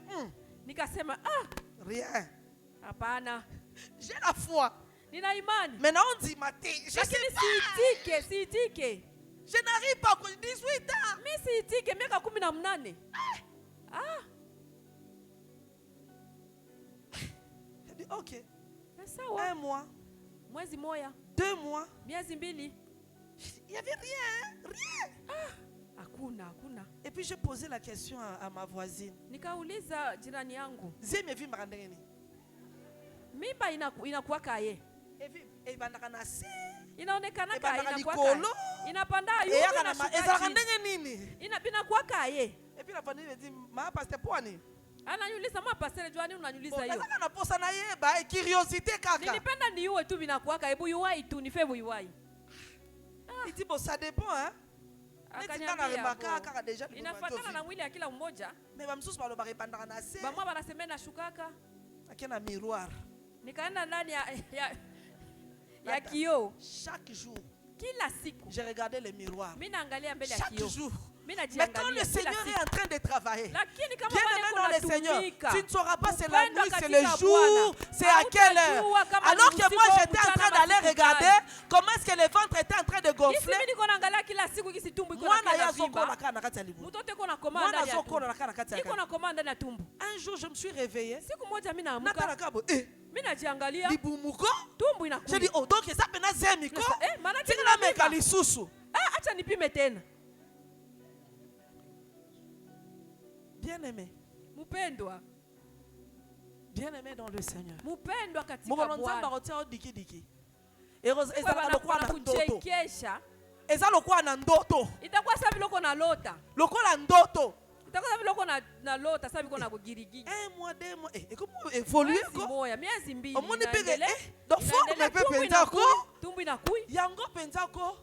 Nikasema rien. Hapana. J'ai la foi. Nina imani. Maintenant on dit maté. Lakini siitike. Je n'arrive pas à 18 ans. Mimi siitike miaka 18. J'ai dit OK. Sawa. 1 mois. Mwezi moja. 2 mois. Miezi mbili. Il y avait rien. Hakuna. Et puis j'ai posé la question à ma voisine. Nikauliza jirani yangu. Zeme vi marandengeni. Mimba inakuwa kaye. E bandaka na se. Inaonekana kaye inakuwa kaye. Inapanda yu na shuka nini? Inakuwa kaye. Et puis la famille me dit ma pasteur poani. Ananiuliza ma pasteur Joani unaniuliza hiyo. Sasa naposa na yeba curiosité kaka. Nilipenda niue tu binakuwa kaye buyuwai tu nife buyuwai. Il dit bon ça dépend hein. Inafatana na mwili ya kila mmoja. Mais bamsusu baloba repandaka na se. Bamwa banasema na shukaka. Akena miroir. Nikaenda ndani ya kioo. Chaque jour. Kila siku. J'ai regardé le miroir. Mimi naangalia mbele ya kioo. Chaque jour. Mais quand le Seigneur est en train de travailler, bien aimé dans le Seigneur, tu ne sauras pas c'est la nuit, c'est le jour, c'est à quelle heure. Alors que moi j'étais en train d'aller regarder comment est-ce que le ventre était en train de gonfler. Un jour je me suis réveillé. J'ai dit oh donc ça pena zemiko. Tina meka lisusu. Acha nipime tena. Bien-aimé. Mupendwa. Bien-aimé dans le Seigneur. Mupendwa katika Bwana. Ezala lokwa na ndoto. Ezala lokwa na ndoto. Itakuwa sabi loko na lota. Lokola ndoto. Itakuwa sabi loko na lota sabi kona kugirigi. 1 mois 2 mois comment évoluer ko? Moya miezi mbili. Omoni peke donc forme pe penza ko. Tumbu inakui. Yango penza ko.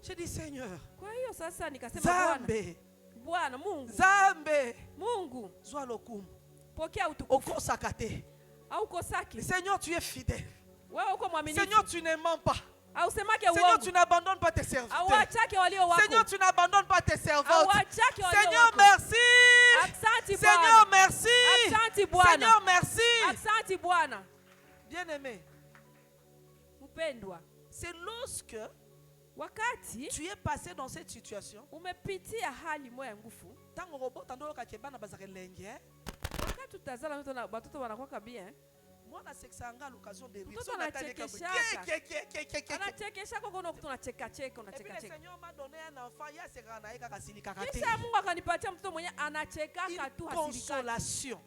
J'ai dit Seigneur. Kwa hiyo sasa nikasema Bwana Mungu. Zambe. Mungu. Zwa lokumu. Pokea utukufu. Okosakate. Au kosaki. Seigneur, tu es fidèle. Wewe uko mwaminifu. Seigneur, tu ne mens pas. Au semake uongo. Seigneur, tu n'abandonnes pas tes serviteurs. Awachake walio wako. Seigneur, tu n'abandonnes pas tes servantes. Awachake walio Seigneur, wako. merci. Asante Bwana. Seigneur, merci. Asante Bwana. Seigneur, merci. Asante Bwana. Bien-aimé. Mpendwa. C'est lorsque wakati tu es passé dans cette situation, umepitia hali moya ngufu, tango robota ndolo ka kebana bazaka lenge, wakati utazala watoto wanakuwa bien, Moi, na seksanga à l'occasion de rire. Et puis le Seigneur m'a donné un enfant. Une consolation.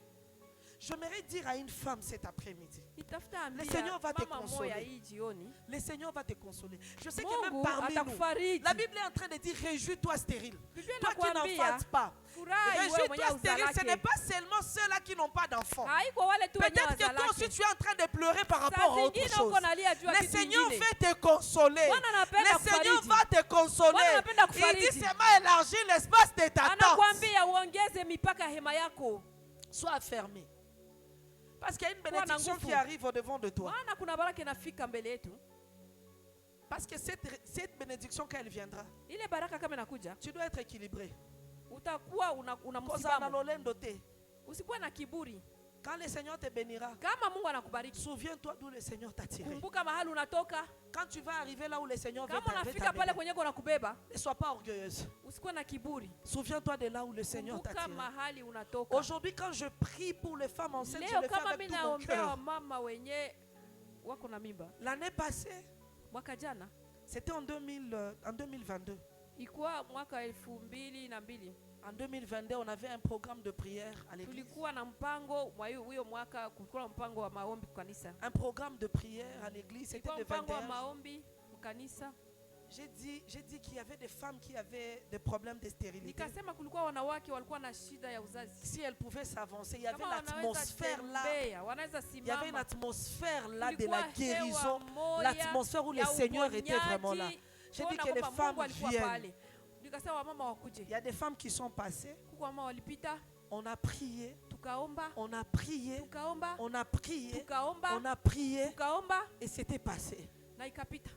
J'aimerais dire à une femme cet après-midi, le Seigneur va te consoler. Le Seigneur va te consoler. Je sais que même parmi nous, la Bible est en train de dire réjouis-toi stérile. Toi qui n'enfantes pas. Réjouis-toi stérile, ce n'est pas seulement ceux-là qui n'ont pas d'enfants. Peut-être que toi aussi tu es en train de pleurer par rapport à autre chose. Le Seigneur veut te consoler. Le Seigneur va te consoler. Il dit seulement élargir l'espace de ta tente. Sois fermé. Parce qu'il y a une bénédiction qui arrive au-devant de toi. Parce que cette bénédiction, quand elle viendra, tu dois être équilibré. Quand le Seigneur te bénira, souviens-toi d'où le Seigneur t'a tiré. Quand tu vas arriver là où le Seigneur veut t'amener, ne sois pas orgueilleuse. Souviens-toi de là où le Seigneur t'a tiré. Aujourd'hui, quand je prie pour les femmes enceintes, je le fais avec tout mon cœur. L'année passée, c'était en 2022. En 2022, on avait un programme de prière à l'église. Un programme de prière à l'église, c'était le 21. J'ai dit qu'il y avait des femmes qui avaient des problèmes de stérilité. Si elles pouvaient s'avancer, il y avait l'atmosphère là. Il y avait une atmosphère là de la guérison. L'atmosphère où le Seigneur était vraiment là. J'ai dit que les femmes viennent. Il y a des femmes qui sont passées. On a prié. On a prié. On a prié. On a prié. Et c'était passé.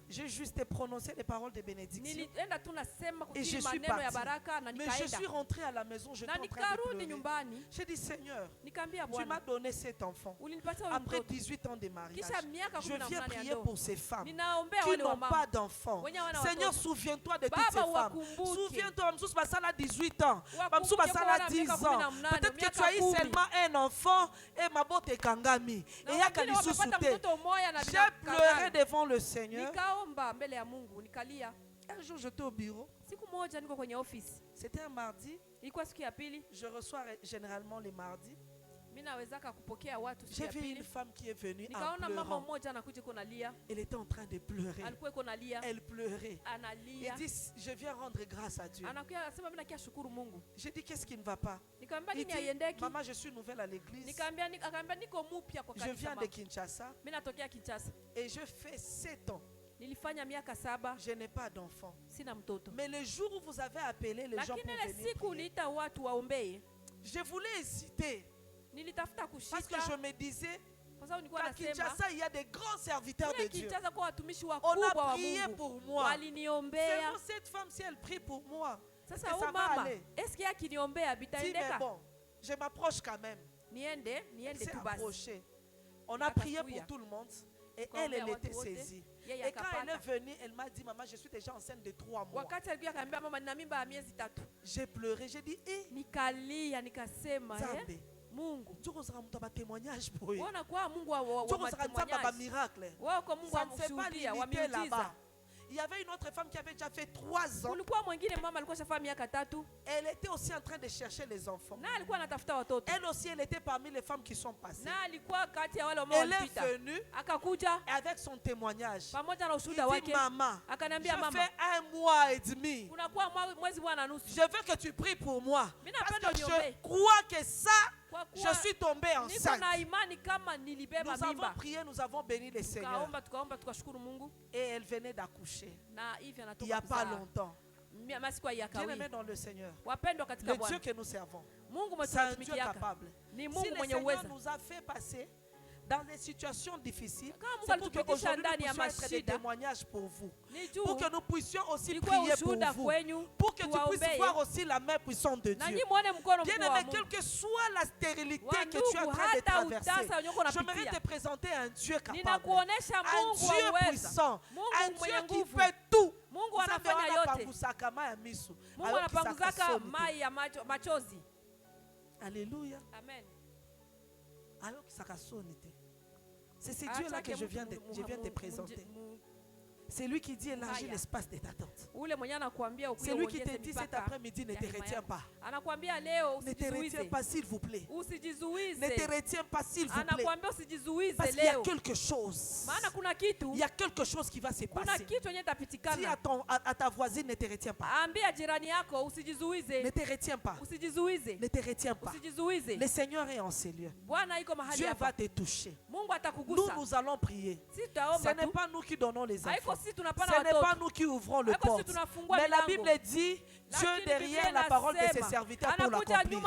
J'ai juste prononcé les paroles de bénédiction. Et je suis parti. Mais je suis rentré à la maison, je suis en train de pleurer. J'ai dit, Seigneur, tu m'as donné cet enfant. Après 18 ans de mariage, je viens prier pour ces femmes qui n'ont pas d'enfants. Seigneur, souviens-toi de toutes ces femmes. Souviens-toi, Mamsous a 18 ans. Mamsous a 10 ans. Peut-être que tu as eu seulement un enfant et ma botte est kangami. Et il y a j'ai pleuré devant le Seigneur. Un jour j'étais au bureau. C'était un mardi. Je reçois généralement les mardis. J'ai vu une femme qui est venue en pleurant. Elle était en train de pleurer. Elle pleurait. Elle dit, je viens rendre grâce à Dieu. J'ai dit, qu'est-ce qui ne va pas? Il dit, maman, je suis nouvelle à l'église. Je viens de Kinshasa. Et je fais 7 ans. Je n'ai pas d'enfant. Mais le jour où vous avez appelé les gens pour venir prier, je voulais hésiter. Parce que je me disais, à Kinshasa, il y a des grands serviteurs de Dieu. On a prié pour moi. Seulement cette femme, si elle prie pour moi, ça va aller. Dis, mais bon, je m'approche quand même. Elle s'est approchée. On a prié pour tout le monde. Et elle était saisie. Et quand elle est venue, elle m'a dit, maman, je suis déjà enceinte de 3 mois. J'ai pleuré, j'ai dit, Zambé. Mungu. Témoignage pour eux. Miracle. Ça ne s'est pas limité là-bas. Il y avait une autre femme qui avait déjà fait 3 ans. Elle était aussi en train de chercher les enfants. Elle aussi, elle était parmi les femmes qui sont passées. Elle est venue avec son témoignage. Il dit, maman, je fais 1 mois et demi. Je veux que tu pries pour moi. Parce que je crois que ça, je suis tombée enceinte. Nous avons prié, nous avons béni le Seigneur. Et elle venait d'accoucher. Il n'y a pas longtemps. Bien-aimé dans le Seigneur, le Dieu que nous servons, c'est un Dieu capable. Si le Seigneur nous a fait passer dans des situations difficiles, c'est pour qu'aujourd'hui nous puissions être des témoignages pour vous. Pour que nous puissions aussi prier pour vous. Pour que tu puisses voir aussi la main puissante de Dieu. Bien-aimé, quelle que soit la stérilité que tu es en train de traverser, j'aimerais te présenter un Dieu capable. Un Dieu puissant. Un Dieu qui fait tout. Alléluia. Amen. Alors que ça sonne. C'est ce Dieu-là que je viens de te présenter. C'est lui qui dit élargis l'espace de ta tente. C'est lui qui te dit cet après-midi ne te retiens pas. Ne te retiens pas s'il vous plaît. Ne te retiens pas s'il vous plaît. Parce qu'il y a quelque chose. Il y a quelque chose qui va se passer. Dis à ta voisine ne te retiens pas. Ne te retiens pas. Ne te retiens pas. Le Seigneur est en ces lieux. Dieu va te toucher. Nous allons prier. Ce n'est pas nous qui donnons les enfants. Ce n'est pas nous qui ouvrons le porte. Mais la Bible dit, Dieu derrière la parole de ses serviteurs pour l'accomplir.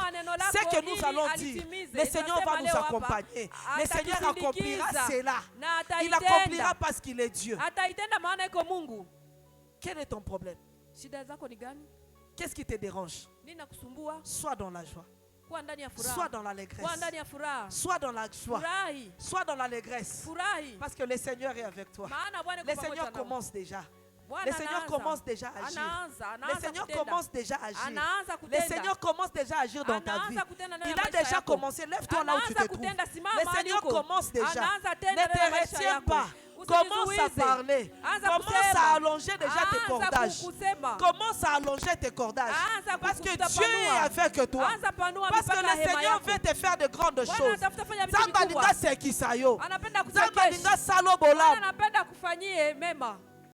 Ce que nous allons dire, le Seigneur va nous accompagner. Le Seigneur accomplira cela. Il accomplira parce qu'il est Dieu. Quel est ton problème? Qu'est-ce qui te dérange? Sois dans la joie. Soit dans l'allégresse, soit dans la joie, soit dans l'allégresse, parce que le Seigneur est avec toi. Le Seigneur commence déjà. Le Seigneur commence déjà à agir. Le Seigneur commence déjà à agir. Le Seigneur commence déjà à agir dans ta vie. Il a déjà commencé. Lève-toi là où tu te trouves. Le Seigneur commence déjà. Ne te retiens pas. Commence à parler. Commence à allonger déjà tes cordages. Commence à allonger tes cordages. Parce que Dieu est avec toi. Parce que le Seigneur veut te faire de grandes choses. Zambalinga sekisayo. Zambalinga salobolam.